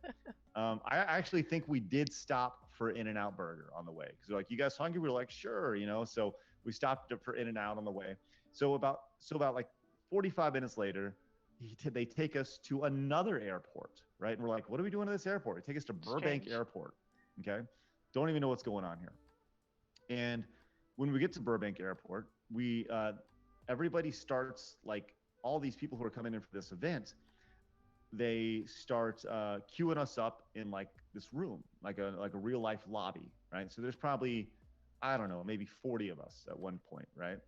I actually think we did stop for In-N-Out Burger on the way, because they're like, "You guys hungry?" We were like, "Sure," So we stopped for In-N-Out on the way. So about like 45 minutes later, they take us to another airport, right? And we're like, "What are we doing at this airport?" They take us to Burbank Strange. Airport. Okay, don't even know what's going on here. And when we get to Burbank Airport, we everybody starts, like, all these people who are coming in for this event, they start queuing us up in like this room, like a real life lobby, right? So there's probably, I don't know, maybe 40 of us at one point, right?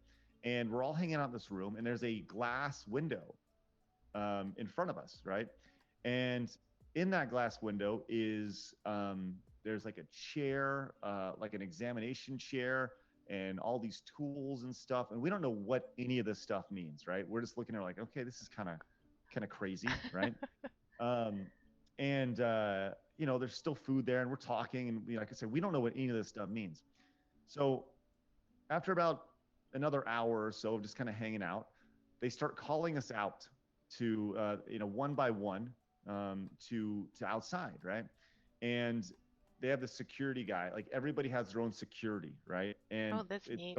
And we're all hanging out in this room, and there's a glass window in front of us, right? And in that glass window is there's like a chair, like an examination chair, and all these tools and stuff, and we don't know what any of this stuff means, right? We're just looking at it like, okay, this is kind of crazy, right? Um, and there's still food there, and we're talking, and like I said, we don't know what any of this stuff means. So after about another hour or so of just kind of hanging out, they start calling us out to one by one, to outside, right? And they have the security guy. Like, everybody has their own security, right? And Oh, that's neat.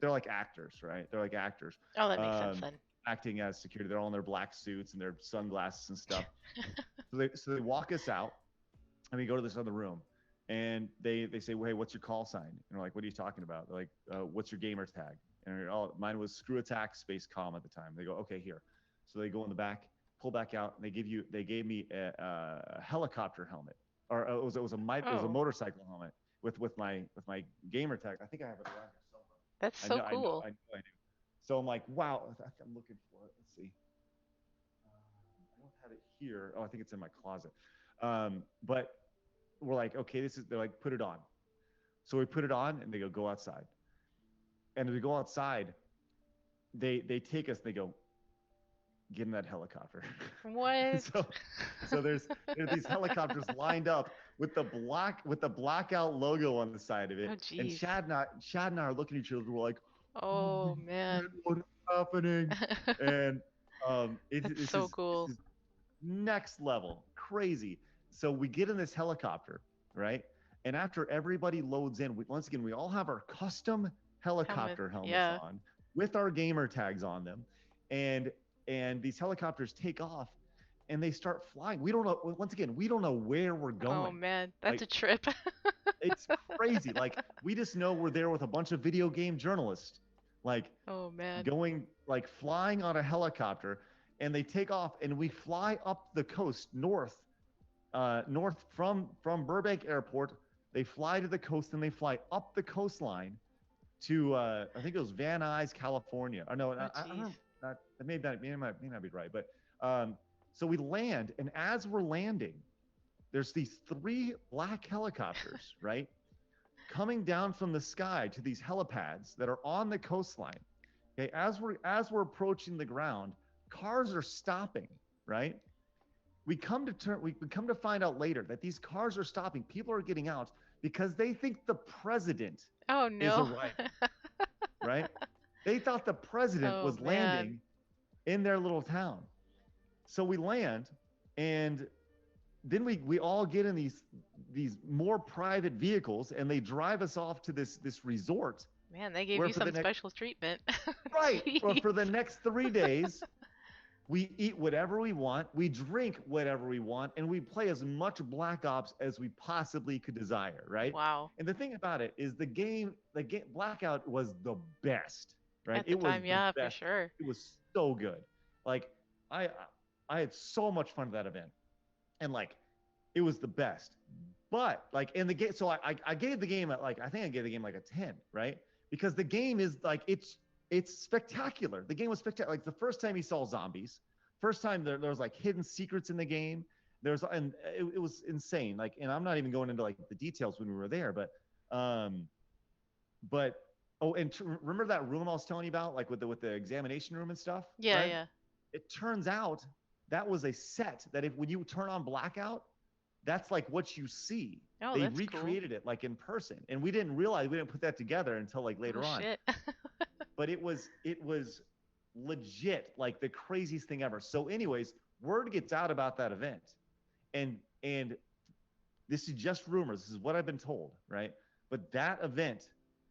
they're like actors, right? They're like actors. Oh, that makes sense Um, then. acting as security. They're all in their black suits and their sunglasses and stuff. So they walk us out, and we go to this other room, and they say, well, hey, what's your call sign? And we're like, what are you talking about? They're like, what's your gamer tag? And oh, mine was screw attack space com at the time. They go, okay, here. So they go in the back, pull back out, and they gave me a helicopter helmet, or it was a Oh, motorcycle helmet with my gamer tag. I think I have it around here that's somewhere. so cool. I do. So I'm like, wow. I'm looking for it. Let's see. I don't have it here. Oh, I think it's in my closet. But we're like, okay, they're like, put it on. So we put it on, and they go outside. And as we go outside, they take us. They go, get in that helicopter. What? so there's these helicopters lined up with the blackout logo on the side of Oh, it. And jeez. Chad and I are looking at each other. We're like, oh Oh, man, man. what's happening? And That's so this cool. is next level, crazy. So we get in this helicopter, right? And after everybody loads in, once again, we all have our custom Helmet. helicopter helmets Yeah. on with our gamer tags on them, and these helicopters take off and they start flying. We don't know. Once again, we don't know where we're Oh, going. man. That's Like a trip. it's crazy. Like we just know we're there with a bunch of video game journalists, like Oh, man. going like flying on a helicopter, and they take off and we fly up the coast north from Burbank Airport. They fly to the coast and they fly up the coastline to I think it was Van Nuys, California. Or no, Oh, I don't jeez. know. That may not be right, but so we land, and as we're landing, there's these three black helicopters, right, coming down from the sky to these helipads that are on the coastline. Okay, as we're approaching the ground, cars are stopping, right? We come to find out later that these cars are stopping. People are getting out because they think the president Oh, is no. arriving, right? They thought the president Oh, was man. landing in their little town. So we land, and then we all get in these more private vehicles, and they drive us off to this resort Man, they gave where you for the some next special treatment. right Jeez. for the next 3 days we eat whatever we want, we drink whatever we want, and we play as much Black Ops as we possibly could desire, right? Wow. And the thing about it is the game Blackout was the best, right? At the It was time, the yeah, for best. sure. It was so good. Like I I had so much fun at that event, and like it was the best. But like in the game, so I gave the game like I think I gave the game like a 10, right? Because the game is like it's spectacular. The game was spectacular. Like the first time you saw zombies, first time there was like hidden secrets in the game. It was insane. Like, and I'm not even going into like the details when we were there, um, but oh, and remember that room I was telling you about, like with the examination room and stuff, Yeah, right? yeah. It turns out that was a set that if when you turn on blackout, that's like what you see. Oh, They that's cool. recreated it like in person, and we didn't realize, we didn't put that together until like Oh, later on. shit. But it was legit, like the craziest thing ever. So anyways, word gets out about that event, and this is just rumors, this is what I've been told, right? But that event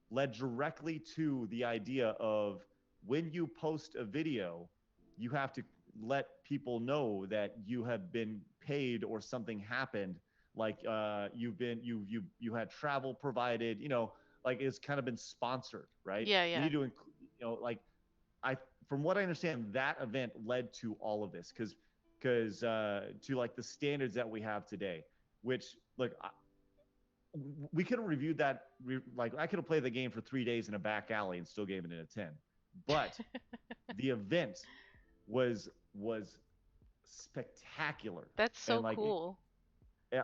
led directly to the idea of when you post a video, you have to let people know that you have been paid or something happened, like you had travel provided, like it's kind of been sponsored, right? Yeah, You yeah. need to like I from what I understand, that event led to all of this because to like the standards that we have today, which look, we could have reviewed that. Like I could have played the game for 3 days in a back alley and still gave it a 10. But the event was spectacular, That's and so like cool.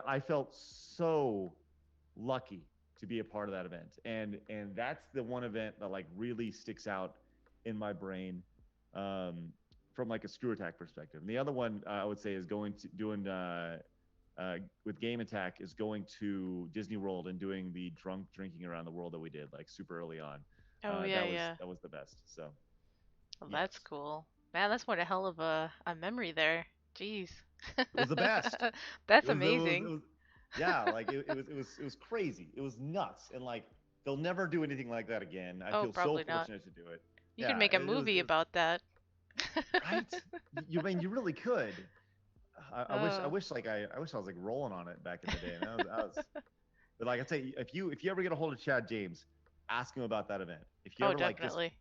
I felt so lucky to be a part of that event, and that's the one event that like really sticks out in my brain, um, from like a screw attack perspective. And the other one I would say is going to doing with Game Attack is going to Disney World and doing the drunk drinking around the world that we did like super early on. Oh, yeah, yeah. That was the best. So Well, yes, that's cool. Man, that's one hell of a memory there. Jeez. it was the best. That's It amazing. was yeah, like it was crazy. It was nuts, and like they'll never do anything like that again. I Oh, feel so probably not. fortunate to do it. You could Yeah, make a movie it was about that. right. You I mean you really could. I Oh, wish I wish I was like rolling on it back in the day. And that was But like I say, if you ever get a hold of Chad James, ask him about that event. If you Oh, ever like just definitely.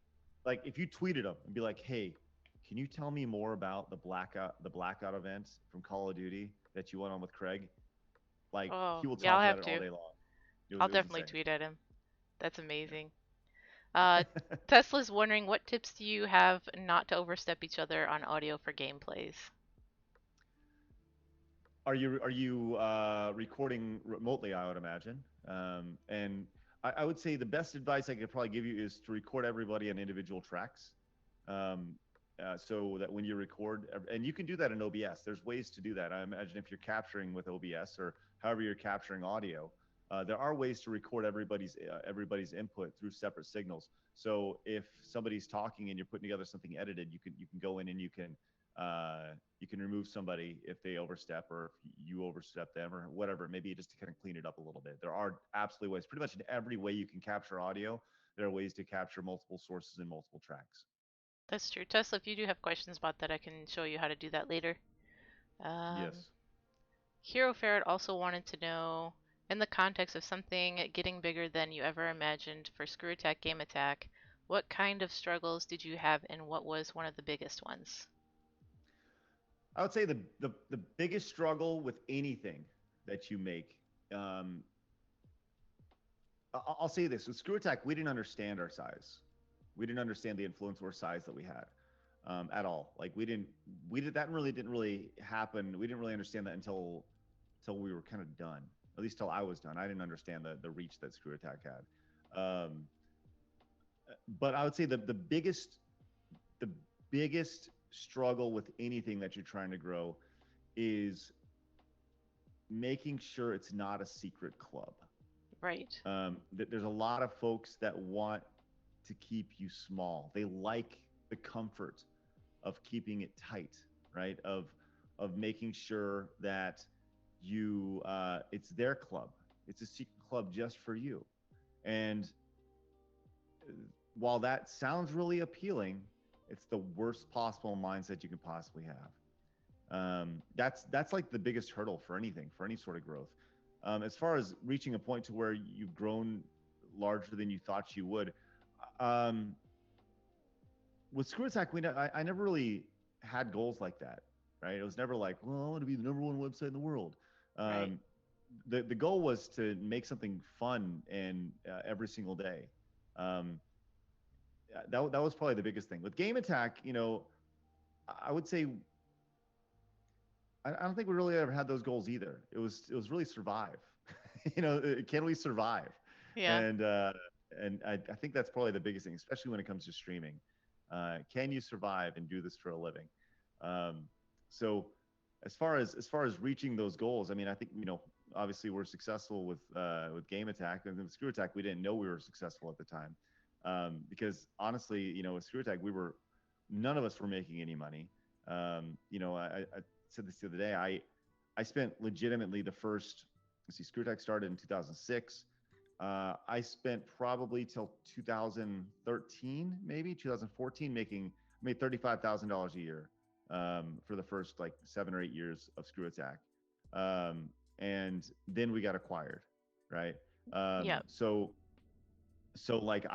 like if you tweeted him and be like, hey, can you tell me more about the blackout event from Call of Duty that you went on with Craig? Like Oh, he will yeah, I'll talk about have it all to. day long. I'll It was definitely insane. tweet at him. That's Yeah. amazing. Uh, Tesla's wondering what tips do you have not to overstep each other on audio for gameplays? Are you recording remotely? I would imagine. And I would say the best advice I could probably give you is to record everybody on individual tracks, um, so that when you record, and you can do that in OBS. There's ways to do that. I imagine if you're capturing with OBS or however you're capturing audio, there are ways to record everybody's input through separate signals. So if somebody's talking and you're putting together something edited, you can go in and you can remove somebody if they overstep or if you overstep them or whatever, maybe just to kind of clean it up a little bit. There are absolutely ways, pretty much in every way you can capture audio, there are ways to capture multiple sources and multiple tracks. That's true. Tesla, if you do have questions about that, I can show you how to do that later. Um, Yes. Hero Ferret also wanted to know, in the context of something getting bigger than you ever imagined for Screw Attack Game Attack, what kind of struggles did you have and what was one of the biggest ones? I would say the biggest struggle with anything that you make, um, I'll say this: with Screw Attack, we didn't understand our size. We didn't understand the influencer size that we had, at all. Like we did that really didn't really happen. We didn't really understand that until we were kind of done. At least till I was done. I didn't understand the reach that Screw Attack had. But I would say the biggest struggle with anything that you're trying to grow is making sure it's not a secret club. Right. There's a lot of folks that want to keep you small. They like the comfort of keeping it tight, right? Of making sure that it's their club. It's a secret club just for you. And while that sounds really appealing, it's the worst possible mindset you can possibly have. That's like the biggest hurdle for anything, for any sort of growth. As far as reaching a point to where you've grown larger than you thought you would, um, with Screw Attack, I never really had goals like that, right? It was never like, well, I want to be the number one website in the world. Right. Um, the goal was to make something fun and every single day. Um, that was probably the biggest thing with Game Attack. I would say I don't think we really ever had those goals either. It was really survive. Can we survive? Yeah. And I think that's probably the biggest thing, especially when it comes to streaming. Can you survive and do this for a living? Um, so as far as reaching those goals, I mean, I think obviously we're successful with Game Attack, and with Screw Attack, we didn't know we were successful at the time, because honestly, with Screw Attack, none of us were making any money. I said this the other day. I spent legitimately the first. Let's see, Screw Attack started in 2006. I spent probably till 2013, maybe 2014, made $35,000 a year, for the first like 7 or 8 years of Screw Attack, and then we got acquired, right? Yeah. So like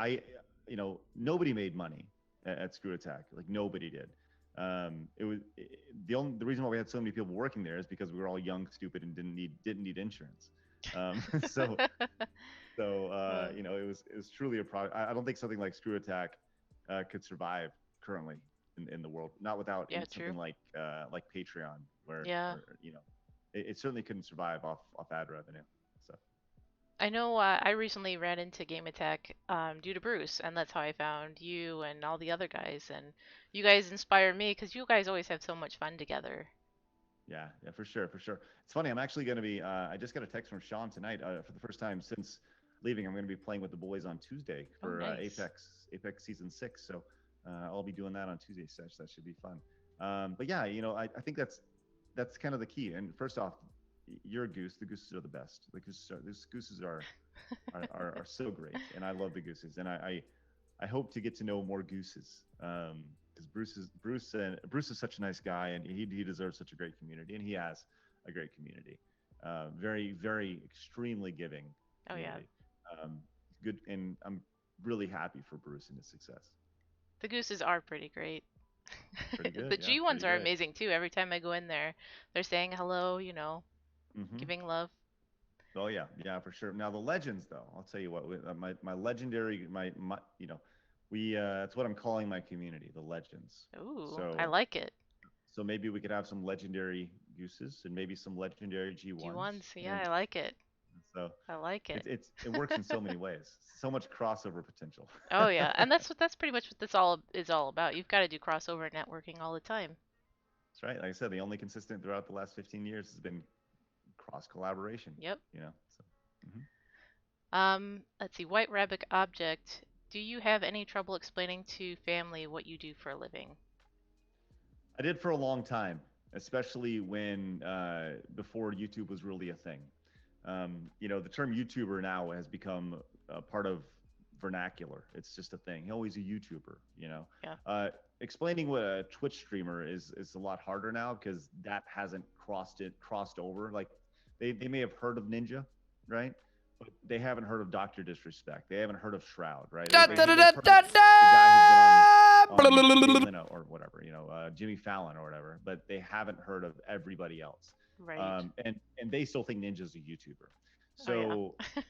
nobody made money at Screw Attack. Like nobody did. It was the reason why we had so many people working there is because we were all young, stupid, and didn't need insurance. So Uh, it was truly a product. I don't think something like Screw Attack could survive currently in the world, not without yeah, true. something like Patreon, Yeah. where it certainly couldn't survive off ad revenue. So I know I recently ran into Game Attack due to Bruce, and that's how I found you and all the other guys. And you guys inspire me because you guys always have so much fun together. yeah, for sure, for sure. It's funny. I'm actually going to be. I just got a text from Sean tonight, for the first time since leaving. I'm going to be playing with the boys on Tuesday Oh, for nice. Apex Season 6. So I'll be doing that on Tuesday. So that should be fun. But yeah, I think that's kind of the key. And first off, you're a goose. The gooses are the best. The gooses are so great, and I love the gooses. And I hope to get to know more gooses, because Bruce is such a nice guy, and he deserves such a great community, and he has a great community. Very, very extremely giving. Oh yeah. community. Um, Good, and I'm really happy for Bruce and his success. The gooses are pretty great. Pretty good, The yeah, G pretty ones are good. amazing too. Every time I go in there, they're saying hello, Hmm. giving love. Oh yeah, yeah, for sure. Now the legends, though, I'll tell you what, my legendary, my we that's what I'm calling my community, the legends. Ooh, I So like it. so maybe we could have some legendary gooses and maybe some legendary G1s, G1s, yeah, and I like it. so I like it. it works in so many ways, so much crossover potential. Oh yeah, and that's pretty much what this all is all about. You've got to do crossover networking all the time. That's right. Like I said, the only consistent throughout the last 15 years has been cross collaboration. Yep. So. Mhm. Let's see. White Rabbit Object. Do you have any trouble explaining to family what you do for a living? I did for a long time, especially when before YouTube was really a thing. The term YouTuber now has become a part of vernacular. It's just a thing. Oh, he's a YouTuber. Yeah. Explaining what a Twitch streamer is a lot harder now because that hasn't crossed over. Like they may have heard of Ninja, right? But they haven't heard of Doctor Disrespect. They haven't heard of Shroud, right? They've Right. heard of the guy who's been on Jay Leno or whatever, Jimmy Fallon or whatever, but they haven't heard of everybody else. Right. And they still think Ninja's a YouTuber. Oh yeah.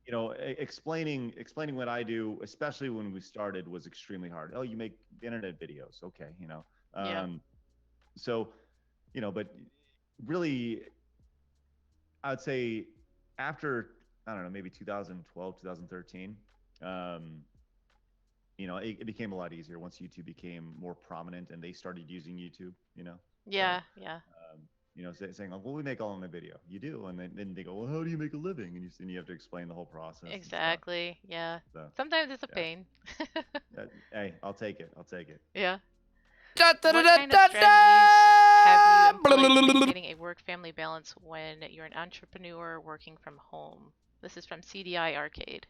So explaining what I do, especially when we started, was extremely hard. Oh, you make internet videos, okay, Yeah. um, so but really, I would say after, I don't know, maybe 2012, 2013. um, it became a lot easier once YouTube became more prominent and they started using YouTube, so Yeah. Yeah. saying like, well, we make all in the video. You do, and then they go, well, how do you make a living? And you have to explain the whole process and stuff. Exactly. Yeah. So Sometimes it's a yeah, pain. hey, I'll take it. I'll take it. Yeah. What kind of strategies have you employed for maintaining a work-family balance when you're an entrepreneur working from home? This is from CDI Arcade.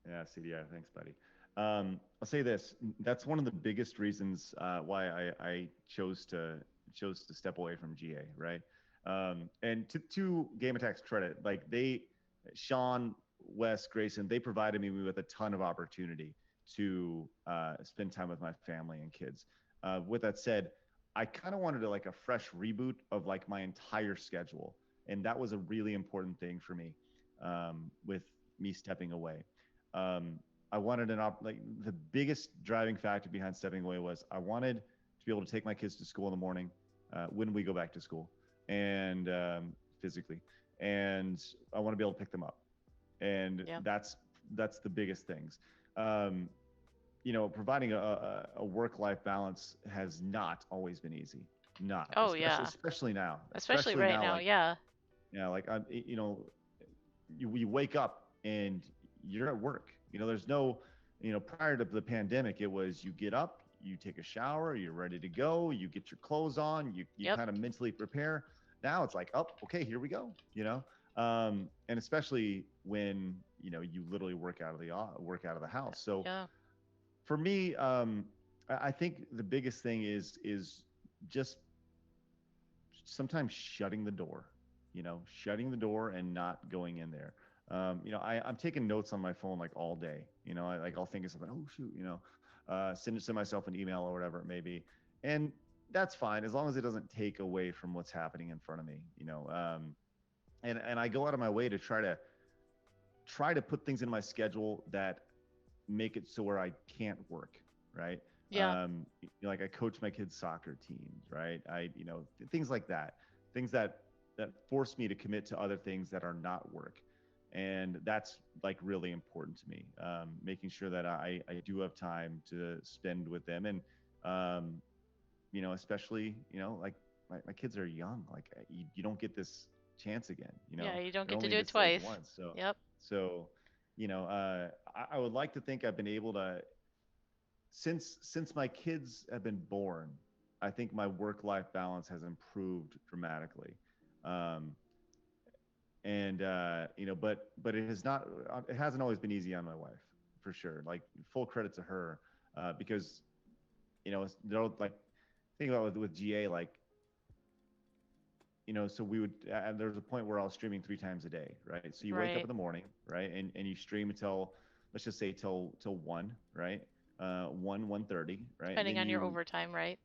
Yeah, CDI. Thanks, buddy. I'll say this. That's one of the biggest reasons why I chose to step away from GA, right? And to Game Attack's credit, like Sean, Wes, Grayson, they provided me with a ton of opportunity to spend time with my family and kids. With that said, I kind of wanted like a fresh reboot of like my entire schedule, and that was a really important thing for me with me stepping away. Um, I wanted like the biggest driving factor behind stepping away was I wanted to be able to take my kids to school in the morning when we go back to school and physically, and I want to be able to pick them up, and Yeah. that's the biggest things. Um, Providing a work-life balance has not always been easy. Not Oh especially yeah. especially now. Especially Especially right now, now. like Yeah. like you wake up and you're at work. There's no, prior to the pandemic, it was you get up, you take a shower, you're ready to go, you get your clothes on, you Yep. kind of mentally prepare. Now it's like, oh, okay, here we go. And especially when you literally work out of the house. So Yeah. for me, I think the biggest thing is just sometimes shutting the door and not going in there. I'm taking notes on my phone like all day. I'll think of something. Oh shoot, send myself an email or whatever it may be, and that's fine as long as it doesn't take away from what's happening in front of me. And I go out of my way to try to put things in my schedule that make it so where I can't work, right? Yeah. Like I coach my kids' soccer teams, right? Things like that, things that force me to commit to other things that are not work, and that's like really important to me. Making sure that I do have time to spend with them, and especially like my kids are young, like you don't get this chance again. Yeah. You don't You're get to only do in it this life twice. once, so Yep. so I would like to think I've been able to, since my kids have been born, I think my work-life balance has improved dramatically. Um, and but it hasn't always been easy on my wife, for sure. Like full credit to her, because they're like, think about with GA, like so we would, there was a point where I was streaming 3 times a day, right? So you wake up in Right. the morning, right? And you stream until, let's just say till 1, right? 1:30, right? Depending on your overtime, right?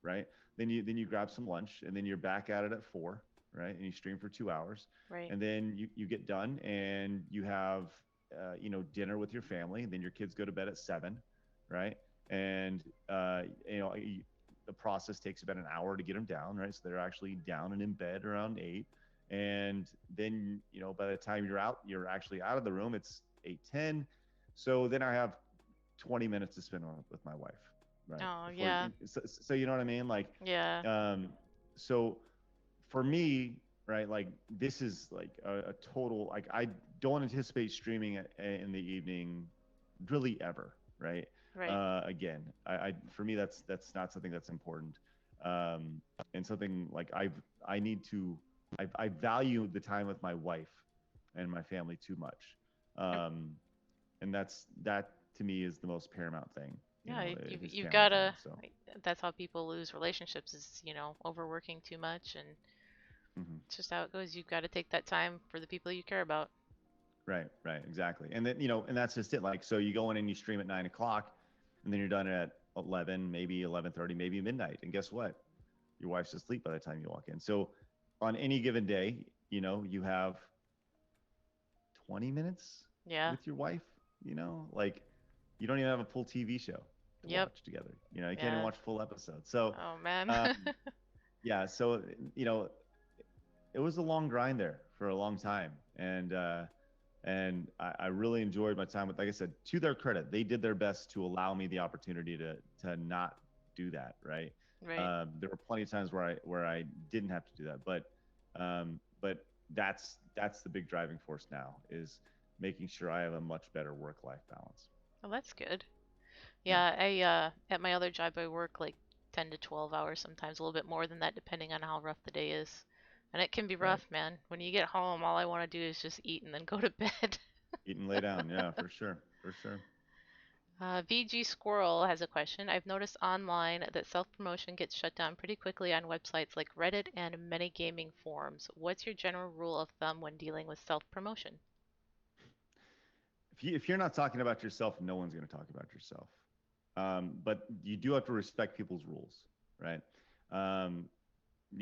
Right? Then you grab some lunch, and then you're back at it at 4, right? And you stream for 2 hours, Right. and then you get done, and you have dinner with your family. And then your kids go to bed at 7, right? And the process takes about an hour to get them down, right? So they're actually down and in bed around 8. And then by the time you're actually out of the room, it's 8:10. So then I have 20 minutes to spend with my wife, right? Oh, Before, yeah. so you know what I mean? Like, Yeah. so for me, right, like this is like a total, like I don't anticipate streaming in the evening really ever, right? Right. Again, for me, that's not something that's important. And something like I need to, I value the time with my wife and my family too much. Yep. And that to me is the most paramount thing, Yeah, is you've family time. gotta. So, That's how people lose relationships is, overworking too much, and mhm. it's just how it goes. You've got to take that time for the people you care about. Right, exactly. And then, and that's just it. Like, so you go in and you stream at 9 o'clock, and then you're done at 11, maybe 11:30, maybe midnight. And guess what? Your wife's asleep by the time you walk in. So on any given day, you have 20 minutes Yeah. with your wife, like you don't even have a full TV show to Yep. watch together. You can't even Yeah. watch full episodes. So, Oh man. um, yeah, so, it was a long grind there for a long time. And I really enjoyed my time with, like I said, to their credit, they did their best to allow me the opportunity to not do that. Right. Right. There were plenty of times where I didn't have to do that, but that's the big driving force now, is making sure I have a much better work-life balance. Well, that's good. Yeah. Yeah, I at my other job I work like 10 to 12 hours, sometimes a little bit more than that depending on how rough the day is. And it can be Right. rough, man. When you get home, all I want to do is just eat and then go to bed. Eat and lay down. Yeah, for sure. For sure. VG Squirrel has a question. I've noticed online that self-promotion gets shut down pretty quickly on websites like Reddit and many gaming forums. What's your general rule of thumb when dealing with self-promotion? If you're not talking about yourself, no one's going to talk about yourself. But you do have to respect people's rules, right? Um,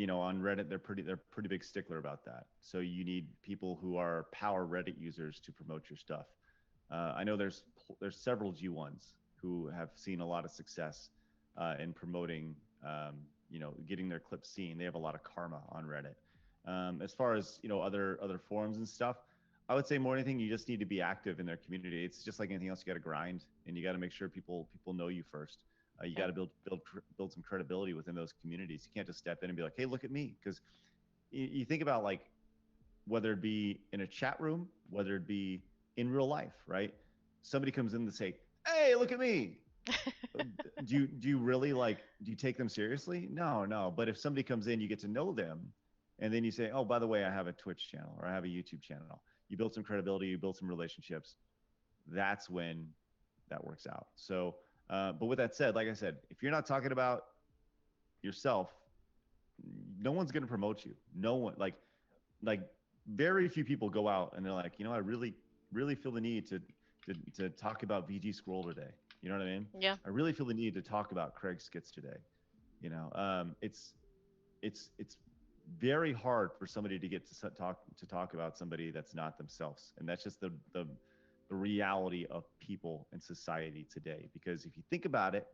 on Reddit, they're pretty big stickler about that. So you need people who are power Reddit users to promote your stuff. I know there's several G1s who have seen a lot of success in promoting, getting their clips seen. They have a lot of karma on Reddit. As far as other forums and stuff, I would say more than anything, you just need to be active in their community. It's just like anything else. You got to grind, and you got to make sure people know you first. You got Yep. to build some credibility within those communities. You can't just step in and be like, "Hey, look at me," because you think about, like, whether it be in a chat room, whether it be in real life, right? Somebody comes in to say, "Hey, look at me." Do you really, like, do you take them seriously? No. But if somebody comes in, you get to know them, and then you say, "Oh, by the way, I have a Twitch channel, or I have a YouTube channel." You build some credibility, you build some relationships. That's when that works out. So, but with that said, like I said, if you're not talking about yourself, no one's going to promote you. No one, like very few people go out and they're like, I really feel the need to talk about VG Scroll today. You know what I mean? Yeah. I really feel the need to talk about Craig Skitz today. It's very hard for somebody to get to talk about somebody that's not themselves, and that's just the reality of people in society today. Because if you think about it,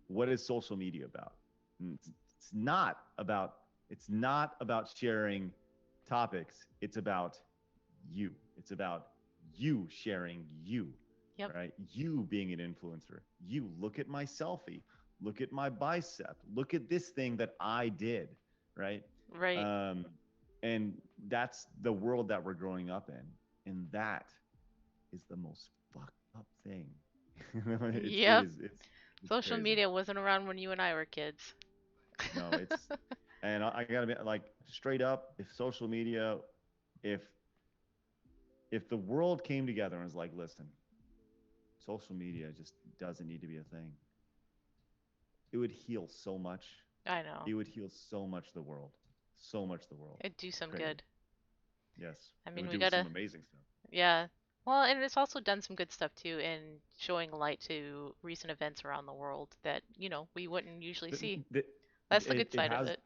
what is social media about? It's not about it's not about sharing topics. It's about you. It's about you sharing you, Yep. right? You being an influencer. You look at my selfie. Look at my bicep. Look at this thing that I did, right? Right. Um, and that's the world that we're growing up in, and that is the most fucked up thing. Yep. It's Social crazy. media wasn't around when you and I were kids. No, and I gotta be like, straight up. If social media, if the world came together and was like, listen, social media just doesn't need to be a thing, it would heal so much. I know. It would heal so much the world, so much to the world. It'd do It's some crazy. good. Yes, I it mean, would we do some gotta, amazing stuff. yeah. Well, and it's also done some good stuff too in showing light to recent events around the world that, we wouldn't usually The, see. the, That's the good it side of has, it.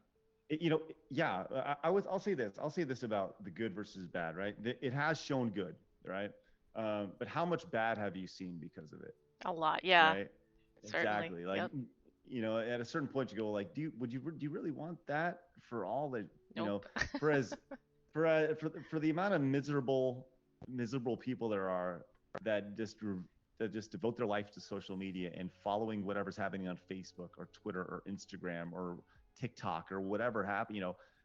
yeah. I'll say this. I'll say this about the good versus bad, right? It has shown good, right? But how much bad have you seen because of it, A lot, yeah, right? certainly. Exactly. Like, Yep. at a certain point, you go like, do you really want that for all that, Nope. for as, for the amount of miserable people there are that that just devote their life to social media and following whatever's happening on Facebook or Twitter or Instagram or TikTok or whatever happen,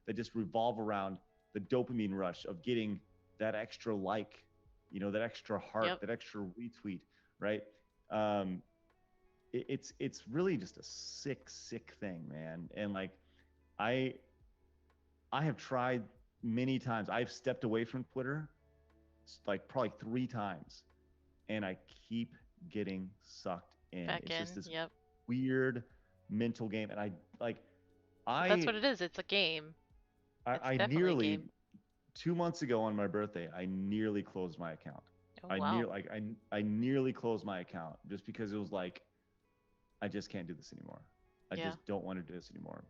that just revolve around the dopamine rush of getting that extra like, that extra heart, Yep. that extra retweet, right? Um, it's really just a sick thing, man. And like, I I have tried many times. I've stepped away from Twitter like probably 3 times, and I keep getting sucked in. Back It's just in. this Yep. weird mental game, and I like But that's I what it is. It's a game. It's I definitely a nearly game. 2 months ago on my birthday, I nearly closed my account. Oh, wow. I nearly closed my account just because it was like I just can't do this anymore. I Yeah. just don't want to do this anymore.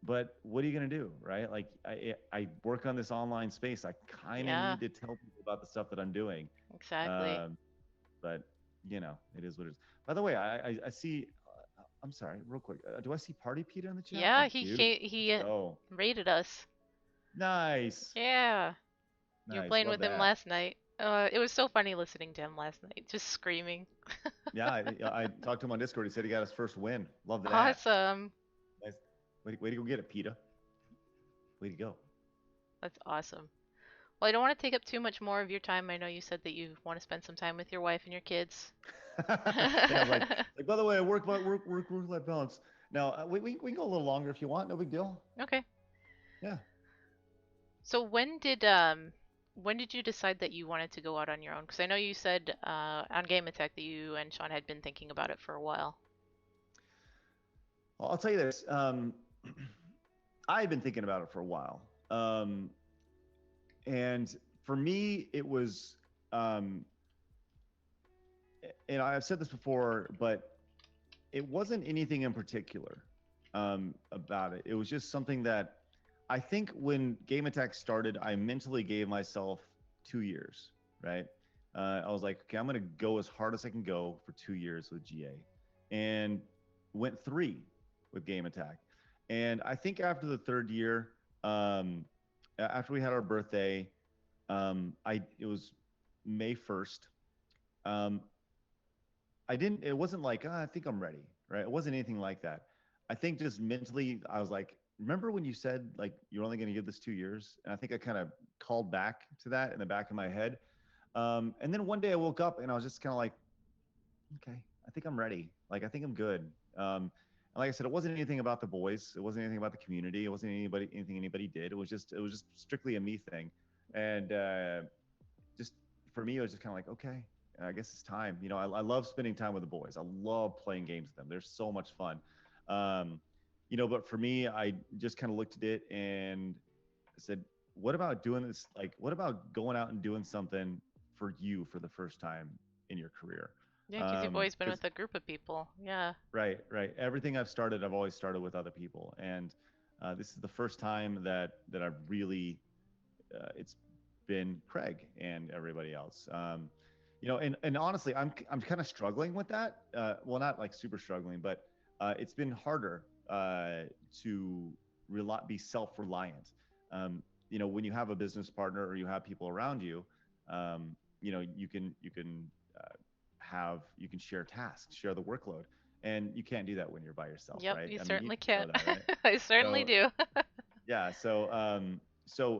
But what are you gonna do, right? Like I work on this online space. I kind of Yeah, need to tell people about the stuff that I'm doing. exactly. Um, but it is what it is. By the way, I see. I'm sorry, real quick. Do I see Party Peter in the chat? I Yeah, he do. came, Let's he go. rated us. Nice, Yeah. You were nice. playing Love with him that. last night. It was so funny listening to him last night, just screaming. Yeah, I talked to him on Discord. He said he got his first win. Love that. Awesome. Nice. Way to go get it, Peter. Way to go. That's awesome. Well, I don't want to take up too much more of your time. I know you said that you want to spend some time with your wife and your kids. Yeah, like by the way, I work life balance. Now we can go a little longer if you want. No big deal. Okay. Yeah. So when did you decide that you wanted to go out on your own? Because I know you said on Game Attack that you and Sean had been thinking about it for a while. I'll tell you this. I've been thinking about it for a while. And for me, it was, and I've said this before, but it wasn't anything in particular about it. It was just something that I think when Game Attack started, I mentally gave myself 2 years, right? I was like, okay, I'm going to go as hard as I can go for 2 years with GA, and went 3 with Game Attack. And I think after the third year, after we had our birthday, it was May 1st. Um, it wasn't like, I think I'm ready, right? It wasn't anything like that. I think just mentally, I was like, remember when you said like you're only going to give this 2 years? And I think I kind of called back to that in the back of my head. And then one day I woke up and I was just kind of like, okay, I think I'm ready. Like, I think I'm good. And like I said, it wasn't anything about the boys. It wasn't anything about the community. It wasn't anything anybody did. It was just strictly a me thing. And just for me, it was just kind of like, okay, I guess it's time. I love spending time with the boys. I love playing games with them. They're so much fun. Um, but for me, I just kind of looked at it and said, what about doing this? Like, what about going out and doing something for you for the first time in your career? Yeah, because you've always been Because with a group of people. Yeah. right. Everything I've always started with other people, and this is the first time that I've really it's been Craig and everybody else. And honestly, I'm kind of struggling with that. Well, not like super struggling, but it's been harder to be self-reliant. When you have a business partner or you have people around you, you can share tasks, share the workload, and you can't do that when you're by yourself, Yep, right? you I mean, certainly you know can. that, right? I certainly So do. yeah, so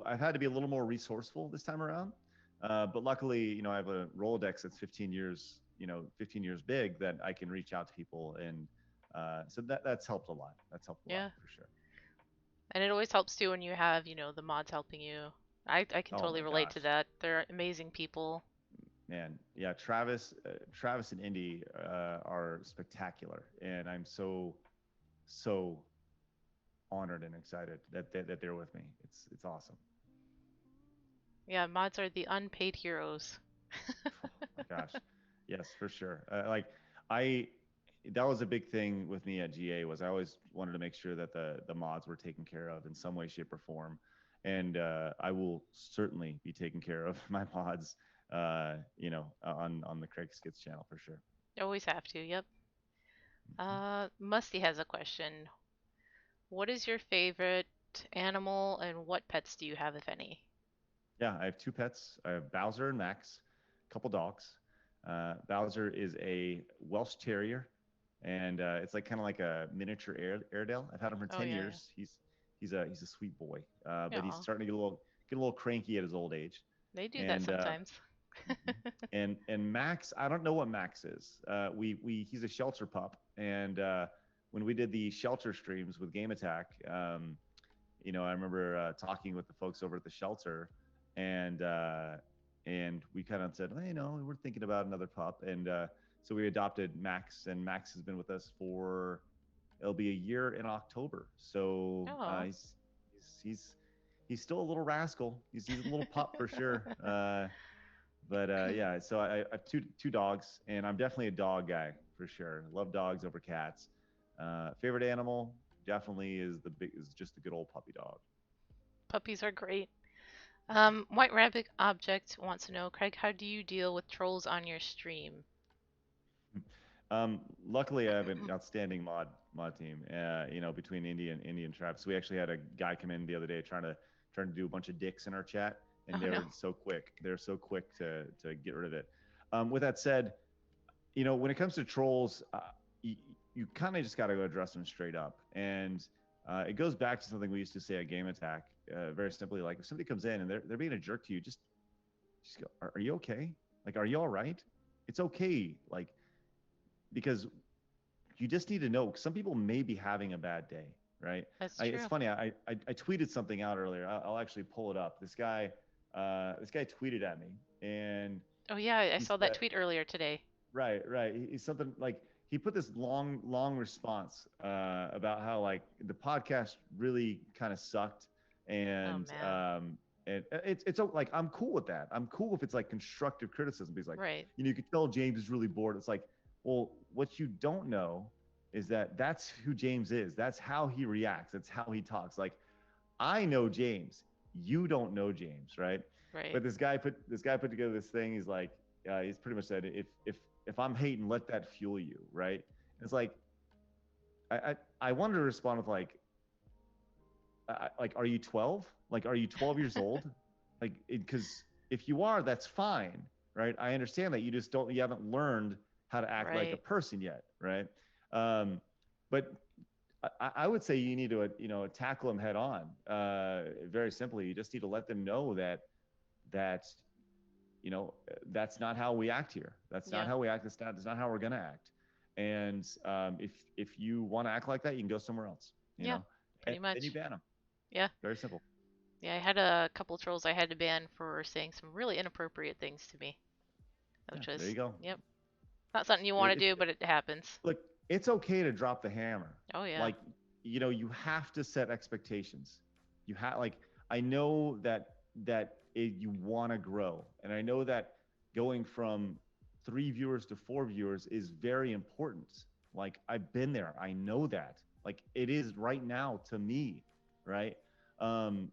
I've had to be a little more resourceful this time around. But luckily, I have a Rolodex that's 15 years, 15 years big that I can reach out to people, and so that's helped a lot. That's helped a lot Yeah. for sure. And it always helps too when you have, the mods helping you. I can Oh totally my relate to gosh, that. They're amazing people. man, yeah, Travis and Indy are spectacular, and I'm so honored and excited that they're with me. It's awesome. Yeah, mods are the unpaid heroes. Oh my gosh, yes, for sure. I, that was a big thing with me at GA was I always wanted to make sure that the mods were taken care of in some way, shape, or form, and I will certainly be taking care of my mods, on the Craig Skitz channel for sure. Always have to, yep. Mhm. Musty has a question. What is your favorite animal and what pets do you have, if any? Yeah, I have two pets. I have Bowser and Max, a couple dogs. Bowser is a Welsh Terrier, and it's like kind of like a miniature Airedale. I've had him for Oh 10 yeah, yeah. years. He's a sweet boy, but he's Yeah, starting to get a little cranky at his old age. they do that And sometimes. mhm. and Max, I don't know what Max is. We he's a shelter pup, and when we did the shelter streams with Game Attack, I remember talking with the folks over at the shelter, and we kind of said, hey, we're thinking about another pup, and so we adopted Max, and Max has been with us for it'll be a year in October. So Oh. he's he's still a little rascal. He's a little pup for sure. But yeah, so I have two dogs, and I'm definitely a dog guy for sure. Love dogs over cats. Favorite animal definitely is just a good old puppy dog. Puppies are great. White Rabbit Object wants to know, Craig, how do you deal with trolls on your stream? Luckily, I have an outstanding mod team. Between Indian tribes. We actually had a guy come in the other day trying to do a bunch of dicks in our chat, and Oh no. they're so quick. They're so quick to get rid of it. With that said, when it comes to trolls, you, you kind of just got to go address them straight up. And it goes back to something we used to say at Game Attack, very simply, like if somebody comes in and they're being a jerk to you, just go, are you okay? Like, are you all right? It's okay. Like, because you just need to know. Some people may be having a bad day, right? That's It's true. funny. I tweeted something out earlier. I'll actually pull it up. This guy tweeted at me, and Oh yeah, I he saw that said, tweet earlier today. right. He's something like he put this long response about how like the podcast really kind of sucked, Oh and man. it's like I'm cool with that. I'm cool if it's like constructive criticism. He's like, Right. you could tell James is really bored. It's like, well, what you don't know is that that's who James is. That's how he reacts. That's how he talks. Like I know James. You don't know James, right? Right. But this guy put together this thing. He's like, he's pretty much said, if I'm hating, let that fuel you, right? It's like I wanted to respond with like, are you 12? Like, are you 12 years old? Like, because if you are, that's fine, right? I understand that you haven't learned how to act like a Right. person yet, right? But I would say you need to, tackle them head on. Very simply, you just need to let them know that that's not how we act here. That's not Yeah, how we act. That's not how we're gonna act. And if you want to act like that, you can go somewhere else. yeah, And pretty then you much. ban them. Yeah. Very simple. Yeah, I had a couple trolls I had to ban for saying some really inappropriate things to me, Yeah, which there you was, go. yep, not something you want to It, do, but it happens. look, it's okay to drop the hammer. Oh yeah. Like, you have to set expectations. You have like I know that you want to grow, and I know that going from 3 viewers to 4 viewers is very important. Like I've been there. I know that. Like it is right now to me, right? Um,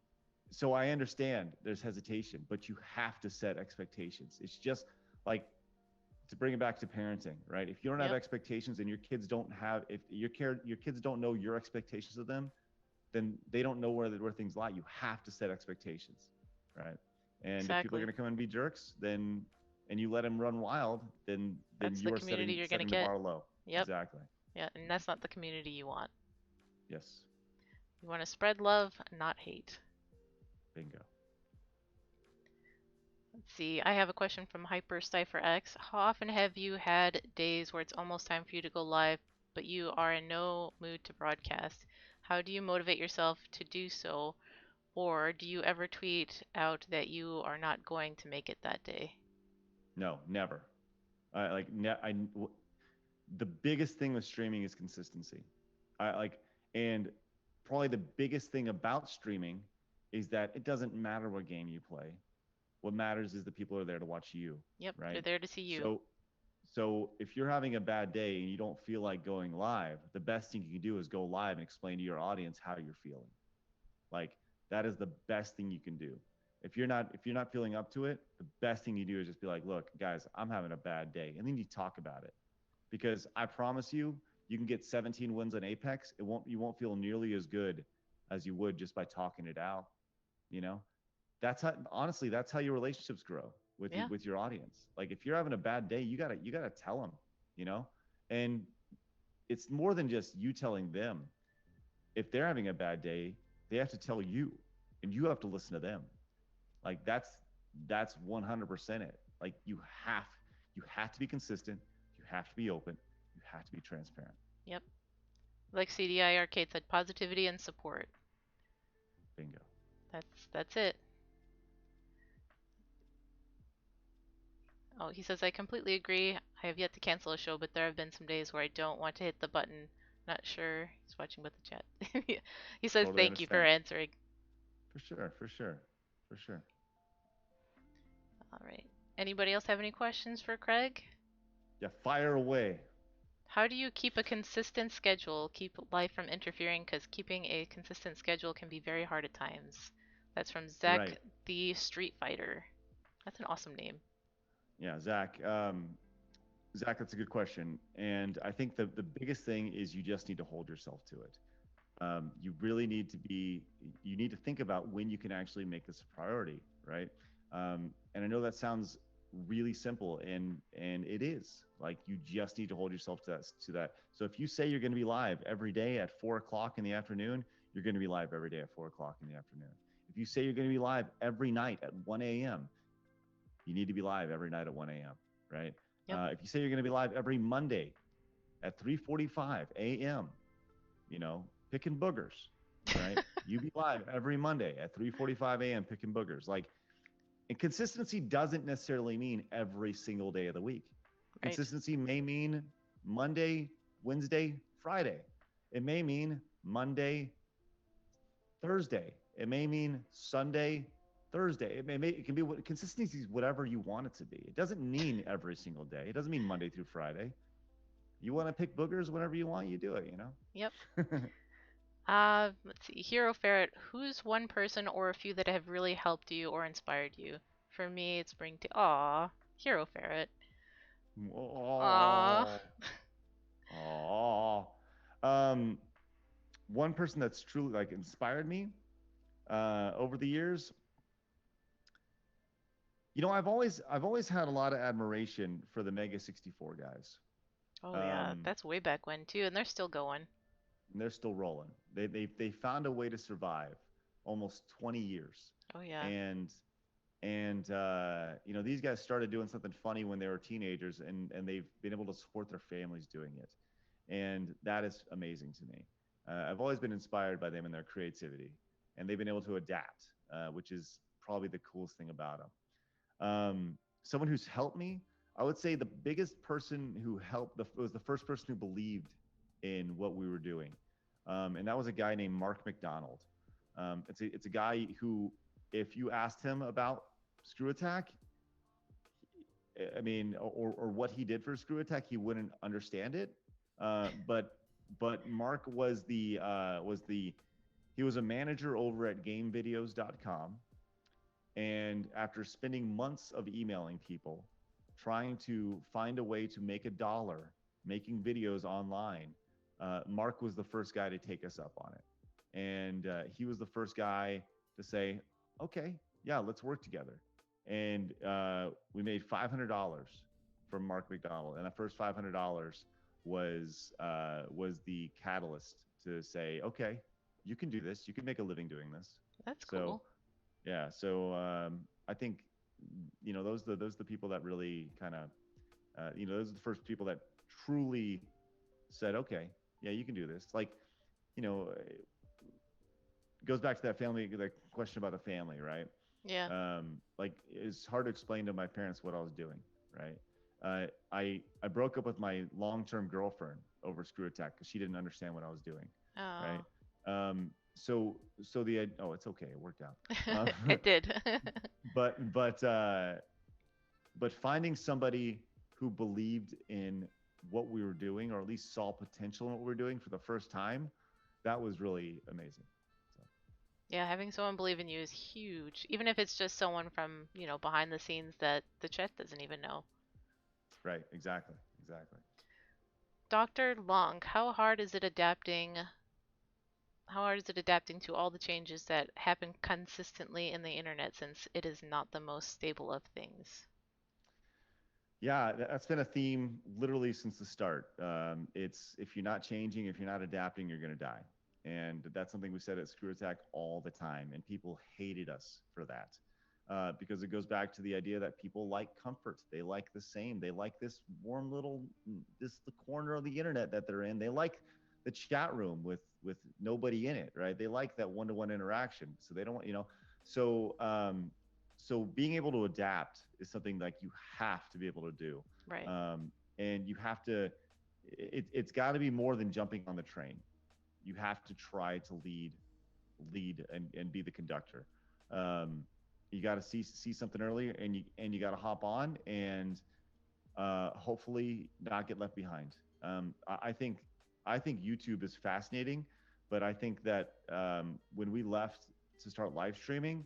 so I understand there's hesitation, but you have to set expectations. It's just like to bring it back to parenting, right? If you don't have Yep. expectations and your kids don't have, if your kids don't know your expectations of them, then they don't know where things lie. You have to set expectations, right? And if people are Exactly. going to come and be jerks, then and you let them run wild, then That's the you are community you're gonna setting the get. bar low. Yep. Exactly. Yeah, and that's not the community you want. Yes. You want to spread love, not hate. Bingo. Let's see, I have a question from Hyper Cipher X. How often have you had days where it's almost time for you to go live, but you are in no mood to broadcast? How do you motivate yourself to do so? Or do you ever tweet out that you are not going to make it that day? No, never. The biggest thing with streaming is consistency. I like, and probably the biggest thing about streaming is that it doesn't matter what game you play. What matters is the people are there to watch you, Yep, they're right? there to see you. So if you're having a bad day and you don't feel like going live, the best thing you can do is go live and explain to your audience how you're feeling. Like that is the best thing you can do. If you're not feeling up to it, the best thing you do is just be like, look, guys, I'm having a bad day. And then you talk about it. Because I promise you, you can get 17 wins on Apex. You won't feel nearly as good as you would just by talking it out. You know, that's how your relationships grow Yeah. with your audience. Like if you're having a bad day, you gotta tell them, you know, and it's more than just you telling them. If they're having a bad day, they have to tell you, and you have to listen to them. Like that's 100% it. Like you have to be consistent, you have to be open, you have to be transparent. Yep. Like CDI Arcade said, positivity and support. Bingo. That's it. Oh, he says, I completely agree. I have yet to cancel a show, but there have been some days where I don't want to hit the button. Not sure. He's watching with the chat. He says, Totally thank you for understand. answering. For sure, for sure, for sure. All right. Anybody else have any questions for Craig? Yeah, fire away. How do you keep a consistent schedule, keep life from interfering? Because keeping a consistent schedule can be very hard at times. That's from Zach Right. the Street Fighter. That's an awesome name. Yeah, Zach. Zach, that's a good question. And I think the biggest thing is you just need to hold yourself to it. You really need to you need to think about when you can actually make this a priority, right? And I know that sounds really simple, and it is. Like you just need to hold yourself to that. So if you say you're going to be live every day at 4 o'clock in the afternoon, you're going to be live every day at 4 o'clock in the afternoon. If you say you're going to be live every night at 1 a.m., you need to be live every night at 1 a.m., right? Yep. If you say you're going to be live every Monday at 3:45 a.m., picking boogers, right? You be live every Monday at 3:45 a.m. picking boogers. Like, and consistency doesn't necessarily mean every single day of the week. Right. Consistency may mean Monday, Wednesday, Friday. It may mean Monday, Thursday. It may mean Sunday, Thursday. It can be consistency is whatever you want it to be. It doesn't mean every single day. It doesn't mean Monday through Friday. You want to pick boogers whenever you want, you do it, Yep. Let's see. Hero Ferret, who's one person or a few that have really helped you or inspired you? For me, it's Bring to Hero Ferret. Aw. Oh, oh. One person that's truly like inspired me over the years. I've always had a lot of admiration for the Mega 64 guys. Oh yeah, Um, that's way back when too, and they're still going. and they're still rolling. They found a way to survive almost 20 years. Oh yeah. And these guys started doing something funny when they were teenagers, and they've been able to support their families doing it, and that is amazing to me. I've always been inspired by them and their creativity, and they've been able to adapt, which is probably the coolest thing about them. Someone who's helped me, I would say the biggest person who helped was the first person who believed in what we were doing, and that was a guy named Mark McDonald. It's a guy who, if you asked him about Screw Attack, I mean, or what he did for Screw Attack, he wouldn't understand it. But Mark he was a manager over at GameVideos.com. And after spending months of emailing people, trying to find a way to make $1 making videos online, Mark was the first guy to take us up on it. And he was the first guy to say, okay, yeah, let's work together. And we made $500 from Mark McDonald. And that first $500 was the catalyst to say, okay, you can do this. You can make a living doing this. That's So, cool. yeah. So I think, those are the people that really kind of, those are the first people that truly said, okay, yeah, you can do this. Like, it goes back to that family, like question about the family, right? Yeah. Like it's hard to explain to my parents what I was doing, right? I broke up with my long-term girlfriend over Screw Attack because she didn't understand what I was doing, Oh. right? So the oh, it's okay, it worked out. Um, It did. but finding somebody who believed in what we were doing, or at least saw potential in what we were doing for the first time, that was really amazing. So, Yeah, having someone believe in you is huge, even if it's just someone from, behind the scenes that the chat doesn't even know. right, exactly, exactly. Dr. Long, how hard is it adapting to all the changes that happen consistently in the internet since it is not the most stable of things? Yeah, that's been a theme literally since the start. It's if you're not changing, if you're not adapting, you're going to die. And that's something we said at Screw Attack all the time. And people hated us for that because it goes back to the idea that people like comfort. They like the same. They like this warm little, the corner of the internet that they're in. They like the chat room with nobody in it, right? They like that one-to-one interaction. So they don't want, so so being able to adapt is something like you have to be able to do. Right. And you have to it's got to be more than jumping on the train. You have to try to lead and be the conductor. You got to see something earlier, and you got to hop on and hopefully not get left behind. I think YouTube is fascinating, but I think that when we left to start live streaming,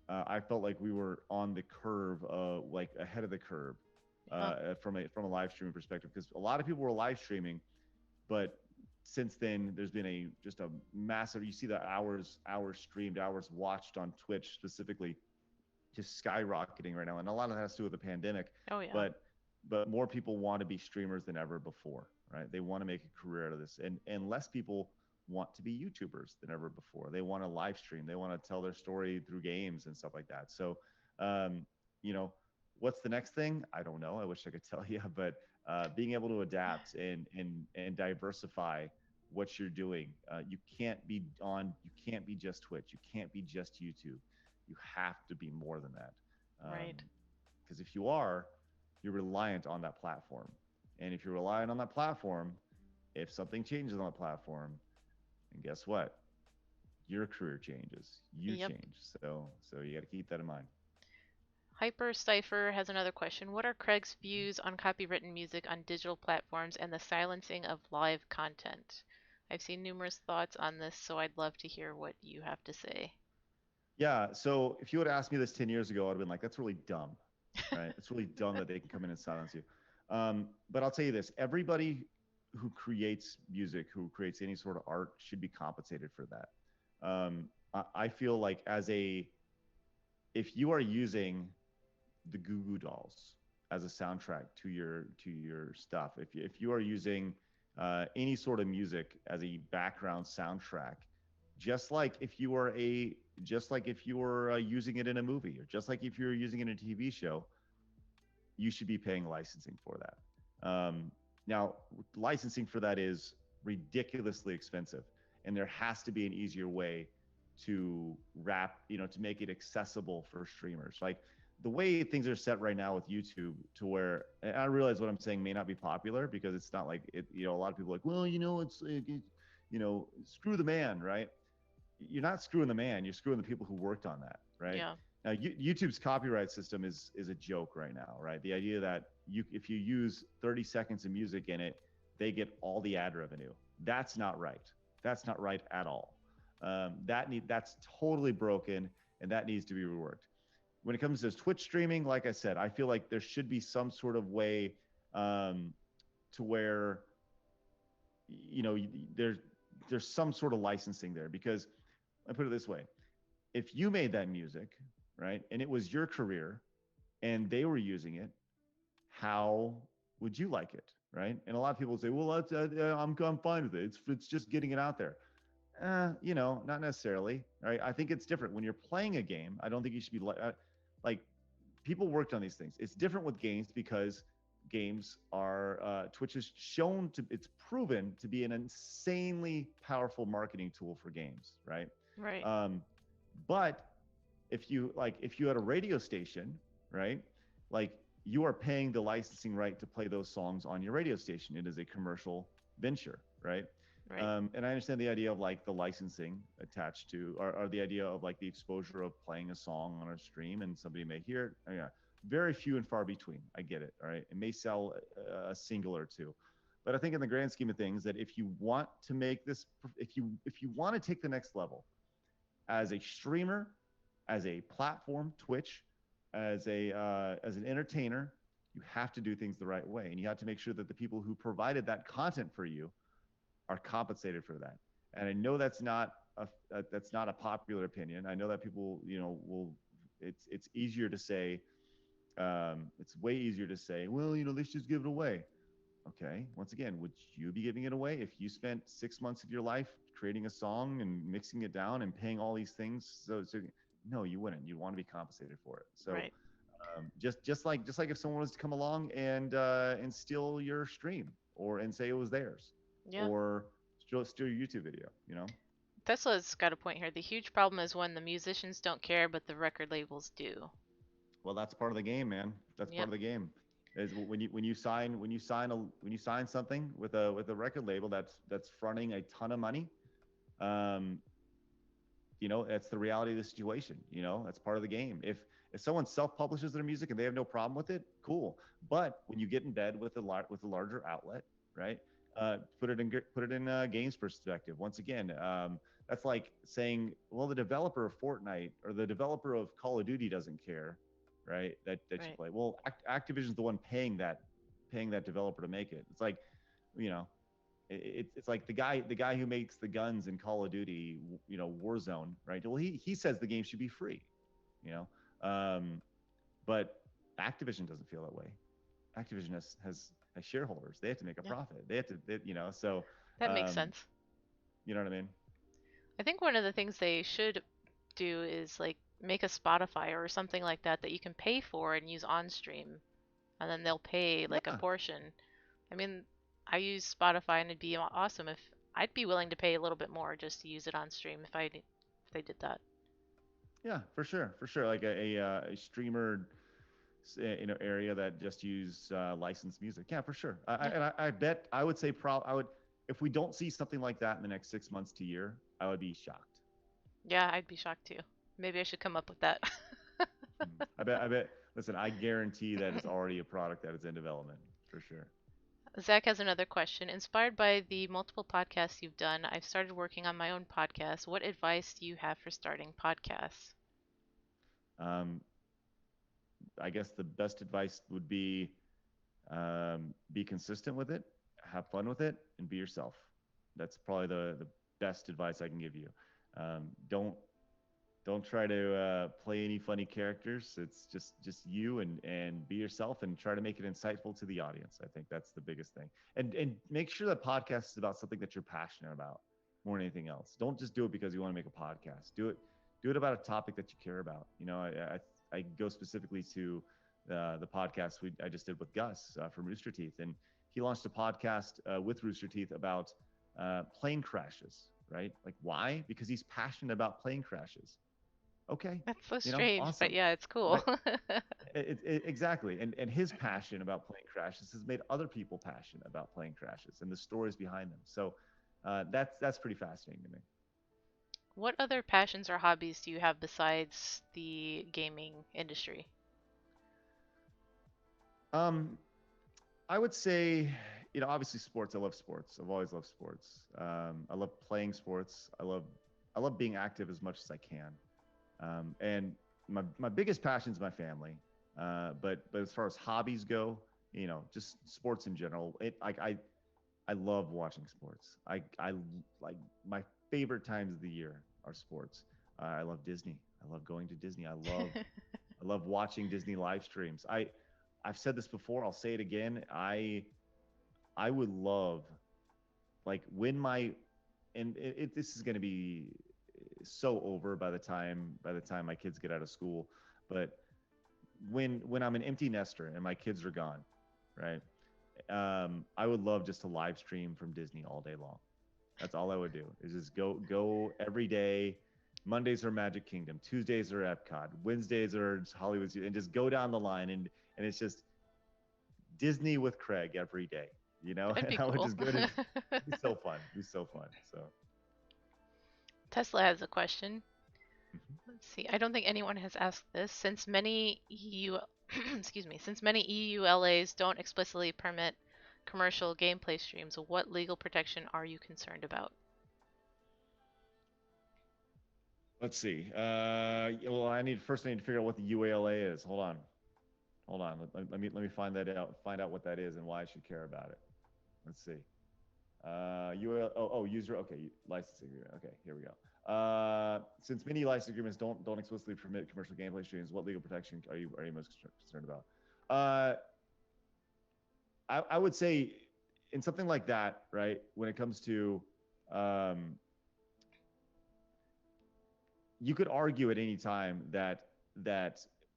I felt like we were on the curve, like ahead of the curve, Yeah. From a live streaming perspective, because a lot of people were live streaming, but since then there's been just a massive. You see the hours streamed, hours watched on Twitch specifically, just skyrocketing right now, and a lot of that has to do with the pandemic. Oh, yeah. But more people want to be streamers than ever before, right? They want to make a career out of this, and less people want to be YouTubers than ever before. They want to live stream. They want to tell their story through games and stuff like that. So, um, you know, what's the next thing? I don't know. I wish I could tell you, but being able to adapt and diversify what you're doing. You can't be on. You can't be just Twitch. You can't be just YouTube. You have to be more than that. Right. Because if you are, you're reliant on that platform. And if you're reliant on that platform, if something changes on the platform, and guess what? Your career changes. You Yep. change. So you got to keep that in mind. Hyper Cipher has another question. What are Craig's views on copywritten music on digital platforms and the silencing of live content? I've seen numerous thoughts on this, so I'd love to hear what you have to say. Yeah. So if you would ask me this 10 years ago, I'd have been like, that's really dumb, right? It's really dumb that they can come in and silence you. But I'll tell you this, everybody who creates music, who creates any sort of art should be compensated for that. I feel like if you are using the Goo Goo Dolls as a soundtrack to your stuff, if you are using any sort of music as a background soundtrack, just like if you were using it in a movie, or just like if you're using it in a TV show, you should be paying licensing for that. Now, licensing for that is ridiculously expensive, and there has to be an easier way to to make it accessible for streamers. Like the way things are set right now with YouTube, to where, and I realize what I'm saying may not be popular because it's not like it. A lot of people are like, well, screw the man, right? You're not screwing the man, you're screwing the people who worked on that, right? Yeah. Now, YouTube's copyright system is a joke right now, right? The idea that if you use 30 seconds of music in it, they get all the ad revenue. That's not right. That's not right at all. That's totally broken, and that needs to be reworked. When it comes to Twitch streaming, like I said, I feel like there should be some sort of way to where there's some sort of licensing there, because I put it this way: if you made that music, right, and it was your career, and they were using it, how would you like it, right? And a lot of people say, well, I'm fine with it. It's just getting it out there. Not necessarily, right? I think it's different when you're playing a game. I don't think you should be like people worked on these things. It's different with games because games are Twitch is it's proven to be an insanely powerful marketing tool for games, right? Right. But if you had a radio station, right, like you are paying the licensing right to play those songs on your radio station. It is a commercial venture, right? Right. And I understand the idea of like the licensing attached to, or the idea of like the exposure of playing a song on a stream and somebody may hear it. Yeah, very few and far between. I get it. All right. It may sell a single or two. But I think in the grand scheme of things, that if you want to make this, if you want to take the next level as a streamer, as a platform, Twitch, as an entertainer, you have to do things the right way, and you have to make sure that the people who provided that content for you are compensated for that. And I know that's not a popular opinion. I know that people, will. It's easier to say. It's way easier to say, well, let's just give it away. Okay. Once again, would you be giving it away if you spent 6 months of your life creating a song and mixing it down and paying all these things? So no, you wouldn't. You'd want to be compensated for it. So Right. just like if someone was to come along and steal your stream or and say it was theirs, Yeah. or steal your YouTube video, Tesla's got a point here. The huge problem is when the musicians don't care, but the record labels do. Well, that's part of the game, man. That's part Yep. of the game. Is when you sign something with a record label that's fronting a ton of money. um that's the reality of the situation. That's part of the game. If someone self-publishes their music and they have no problem with it, cool. But when you get in bed with a larger outlet, right? Put it in games perspective. Once again, that's like saying, well, the developer of Fortnite or the developer of Call of Duty doesn't care, right? That you Right. play. Well, Activision's the one paying that developer to make it. It's like, you know, it's like the guy who makes the guns in Call of Duty, Warzone, right? Well, he says the game should be free, you know, but Activision doesn't feel that way. Activision has shareholders. They have to make a Yeah. profit. They have to, so, That makes um, sense. you know what I mean? I think one of the things they should do is like make a Spotify or something like that that you can pay for and use on stream, and then they'll pay like a Yeah, portion. I mean, I use Spotify and it'd be awesome if I'd be willing to pay a little bit more just to use it on stream if they did that. yeah, for sure. Like a streamer, area that just use licensed music. Yeah, for sure. Yeah. I bet I would say I would, if we don't see something like that in the next 6 months to year, I would be shocked. Yeah, I'd be shocked too. Maybe I should come up with that. I bet. Listen, I guarantee that it's already a product that is in development for sure. Zach has another question. Inspired by the multiple podcasts you've done, I've started working on my own podcast. What advice do you have for starting podcasts? Um, I guess the best advice would be consistent with it, have fun with it, and be yourself. That's probably the best advice I can give you. Don't try to play any funny characters. It's just you, and be yourself, and try to make it insightful to the audience. I think that's the biggest thing. And make sure that podcast is about something that you're passionate about more than anything else. Don't just do it because you want to make a podcast. Do it about a topic that you care about. I go specifically to the podcast I just did with Gus from Rooster Teeth, and he launched a podcast with Rooster Teeth about plane crashes. Right? Like, why? Because he's passionate about plane crashes. Okay, That's so strange, but awesome. yeah, it's cool. Right? Exactly. And his passion about plane crashes has made other people passionate about plane crashes and the stories behind them. So that's pretty fascinating to me. What other passions or hobbies do you have besides the gaming industry? Um, I would say, obviously sports. I love sports. I've always loved sports. I love playing sports. I love being active as much as I can. And my biggest passion is my family. But as far as hobbies go, just sports in general. I love watching sports. I like my favorite times of the year are sports. I love Disney. I love going to Disney. I love watching Disney live streams. I've said this before. I'll say it again. I would love, like, when this is going to be so over by the time my kids get out of school, but when I'm an empty nester and my kids are gone, right? I would love just to live stream from Disney all day long. That's all I would do, is just go every day. Mondays are Magic Kingdom, Tuesdays are Epcot, Wednesdays are Hollywood, and just go down the line, and it's just Disney with Craig every day. you know, That'd and be I would cool. just go to. It'd be so fun. It'd be so fun. So. Tesla has a question. Mhm. Let's see. I don't think anyone has asked this. Since many EU, excuse me, since many EULAs don't explicitly permit commercial gameplay streams, what legal protection are you concerned about? Let's see. Well, I need to figure out what the UALA is. Hold on. Let me find that out. Find out what that is and why I should care about it. Let's see. User. Okay, licensing agreement. Okay, here we go. Since many license agreements don't explicitly permit commercial gameplay streams, what legal protection are you most concerned about? Uh, I would say in something like that, right? When it comes to, um, you could argue at any time that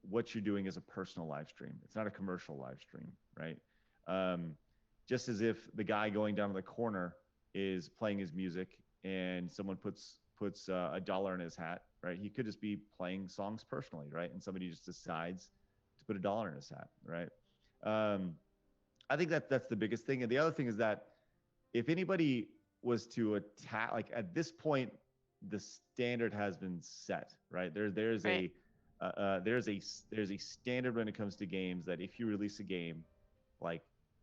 what you're doing is a personal live stream. It's not a commercial live stream, right? Um, just as if the guy going down to the corner is playing his music and someone puts a dollar in his hat, right? He could just be playing songs personally, right? And somebody just decides to put a dollar in his hat, right? Um, I think that's the biggest thing. And the other thing is that if anybody was to attack, like at this point, the standard has been set, right? Right. There's a standard when it comes to games that if you release a game, like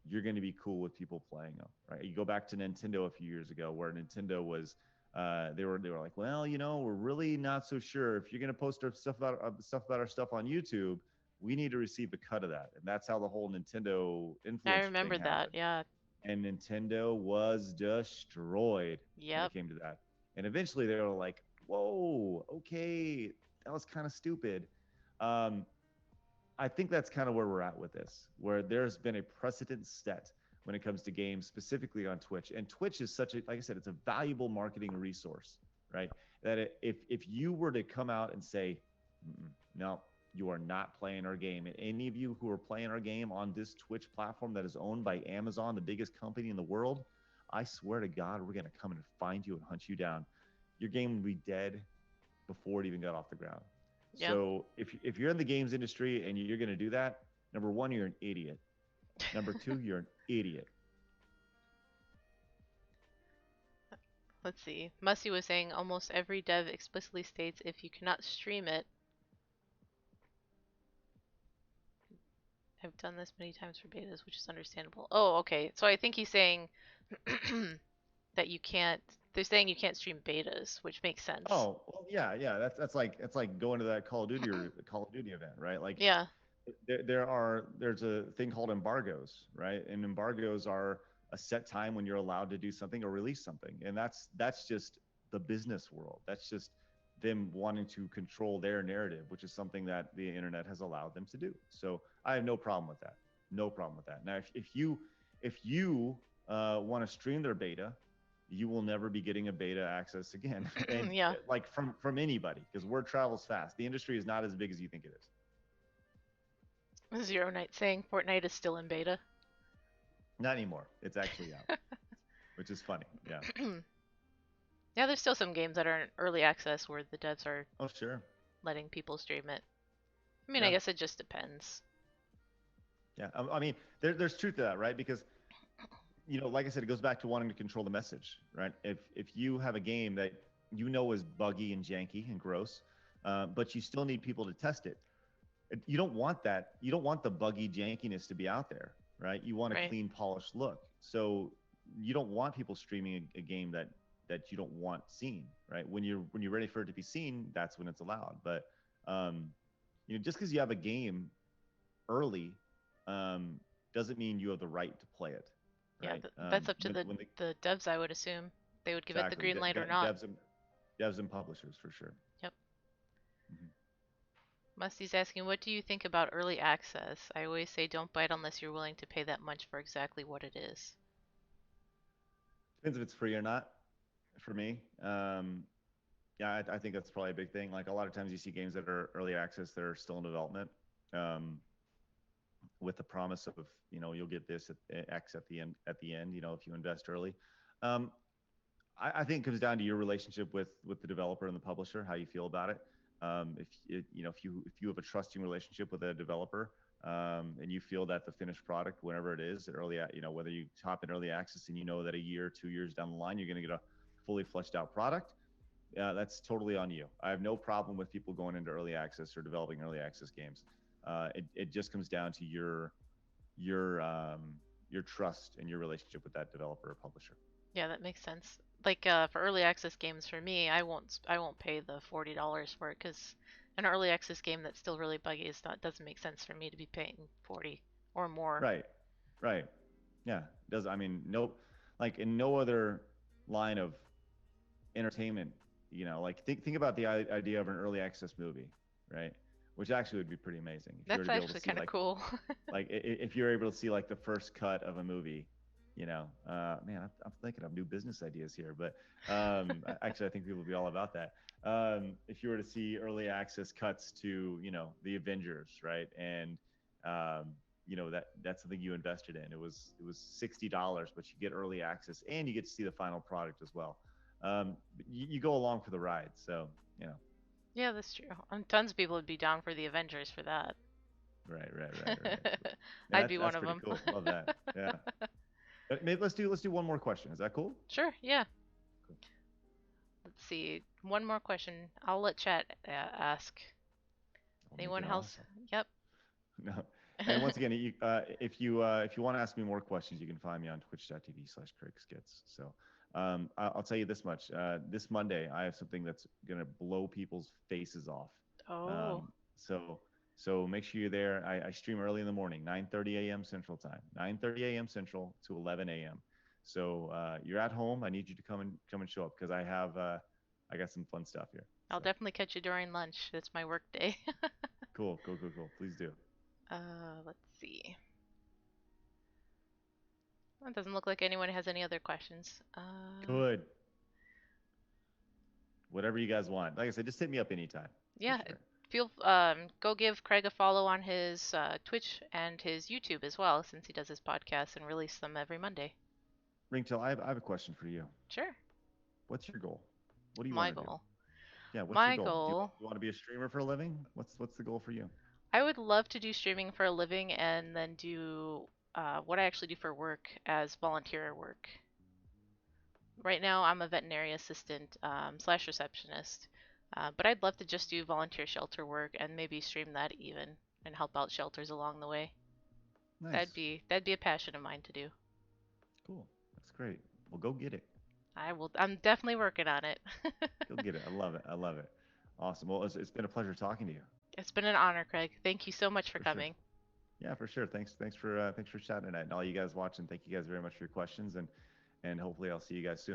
you're going to be cool with people playing them, right? You go back to Nintendo a few years ago, where Nintendo was, they were like, well, we're really not so sure if you're going to post our stuff about our stuff on YouTube. We need to receive a cut of that, and that's how the whole Nintendo I influencer thing remember that. happened, Yeah. and Nintendo was destroyed when it Yep. came to that. And eventually they were like, "Whoa, okay, that was kind of stupid." Um, I think that's kind of where we're at with this, where there's been a precedent set when it comes to games, specifically on Twitch. And Twitch is such a, like I said, it's a valuable marketing resource, right? That if you were to come out and say, no, you are not playing our game, and any of you who are playing our game on this Twitch platform that is owned by Amazon, the biggest company in the world, I swear to God, we're gonna come and find you and hunt you down. Your game will be dead before it even got off the ground. Yep. So if you're in the games industry and you're going to do that, number one, you're an idiot. Number two, you're an idiot. Let's see. Musty was saying almost every dev explicitly states if you cannot stream it. I've done this many times for betas, which is understandable. Oh, okay. So I think he's saying that you can't. They're saying you can't stream betas, which makes sense. Oh, well, yeah. That's like going to that Call of Duty event, right? Like Yeah. there's a thing called embargoes, right? And embargoes are a set time when you're allowed to do something or release something, and that's just the business world. That's just them wanting to control their narrative, which is something that the internet has allowed them to do. So I have no problem with that. No problem with that. Now, if you want to stream their beta, you will never be getting a beta access again, and Yeah. like from anybody, because word travels fast. The industry is not as big as you think it is. Zero Knight saying Fortnite is still in beta. Not anymore. It's actually out, which is funny. Yeah. Yeah, there's still some games that are in early access where the devs are Oh, sure. letting people stream it. I mean, I Yeah. guess it just depends. Yeah. I mean, there's truth to that, right? Because like I said, it goes back to wanting to control the message, right? If you have a game that is buggy and janky and gross, but you still need people to test it, you don't want that. You don't want the buggy jankiness to be out there, right? You want a Right. clean, polished look. So you don't want people streaming a game that you don't want seen, right? When you're ready for it to be seen, that's when it's allowed. But just because you have a game early, um, doesn't mean you have the right to play it, Yeah, right? that's up to When the when the the devs, I would assume. They would give it the exactly green light or not. devs and publishers for sure. Yep. Mhm. Musty's asking, what do you think about early access? I always say don't bite unless you're willing to pay that much for exactly what it is. Depends if it's free or not. For me, yeah, I think that's probably a big thing. Like a lot of times you see games that are early access that are still in development, um, with the promise of you'll get this at X at the end if you invest early. Um, I think it comes down to your relationship with the developer and the publisher, how you feel about it. If you have a trusting relationship with a developer, and you feel that the finished product, whenever it is, whether you hop in early access and you know that a year, 2 years down the line, you're going to get a fully fleshed out product, that's totally on you. I have no problem with people going into early access or developing early access games. It just comes down to your trust and your relationship with that developer or publisher. Yeah, that makes sense. Like for early access games, for me, I won't pay the $40 for it because an early access game that's still really buggy doesn't make sense for me to be paying 40 or more. Right, right. Yeah, it does. I mean, no, like in no other line of entertainment, like think about the idea of an early access movie, right? Which actually would be pretty amazing if you were That's to be able to actually see kind of cool. like if you're able to see like the first cut of a movie, man, I'm thinking of new business ideas here, but actually I think people would be all about that. If you were to see early access cuts to, the Avengers, right? And that's something you invested in. It was $60, but you get early access and you get to see the final product as well. You go along for the ride, so you know. Yeah, that's true. And tons of people would be down for the Avengers for that. Right. Yeah, I'd that's be one that's of pretty them. cool. Love that. Yeah. Maybe let's do one more question. Is that cool? Sure, yeah. Cool. Let's see. One more question. I'll let chat ask. I'll make Anyone it else? awesome. Yep. No. And once again, if you want to ask me more questions, you can find me on twitch.tv/Craig Skitz. So I'll tell you this much. This Monday, I have something that's gonna blow people's faces off. Oh, So make sure you're there. I stream early in the morning, 9:30 a.m. Central Time, 9:30 a.m. Central to 11 a.m. So you're at home. I need you to come and show up because I got some fun stuff here. I'll So definitely catch you during lunch. It's my work day. cool. Please do. Let's see. It doesn't look like anyone has any other questions. Good. Whatever you guys want. Like I said, just hit me up anytime. Yeah, For sure. go give Craig a follow on his Twitch and his YouTube as well, since he does his podcast and release them every Monday. Ringtail, I have a question for you. Sure. What's your goal? What do you My want to do? goal. Yeah, what's your My goal? Do you, goal. you want to be a streamer for a living? What's the goal for you? I would love to do streaming for a living and then do what I actually do for work as volunteer work. Right now, I'm a veterinary assistant slash receptionist, but I'd love to just do volunteer shelter work and maybe stream that even and help out shelters along the way. Nice. That'd be a passion of mine to do. Cool. That's great. Well, go get it. I will. I'm definitely working on it. Go get it. I love it. I love it. Awesome. Well, it's been a pleasure talking to you. It's been an honor, Craig. Thank you so much for For sure. coming. Yeah, for sure. Thanks for chatting tonight, and all you guys watching. Thank you guys very much for your questions, and hopefully I'll see you guys soon.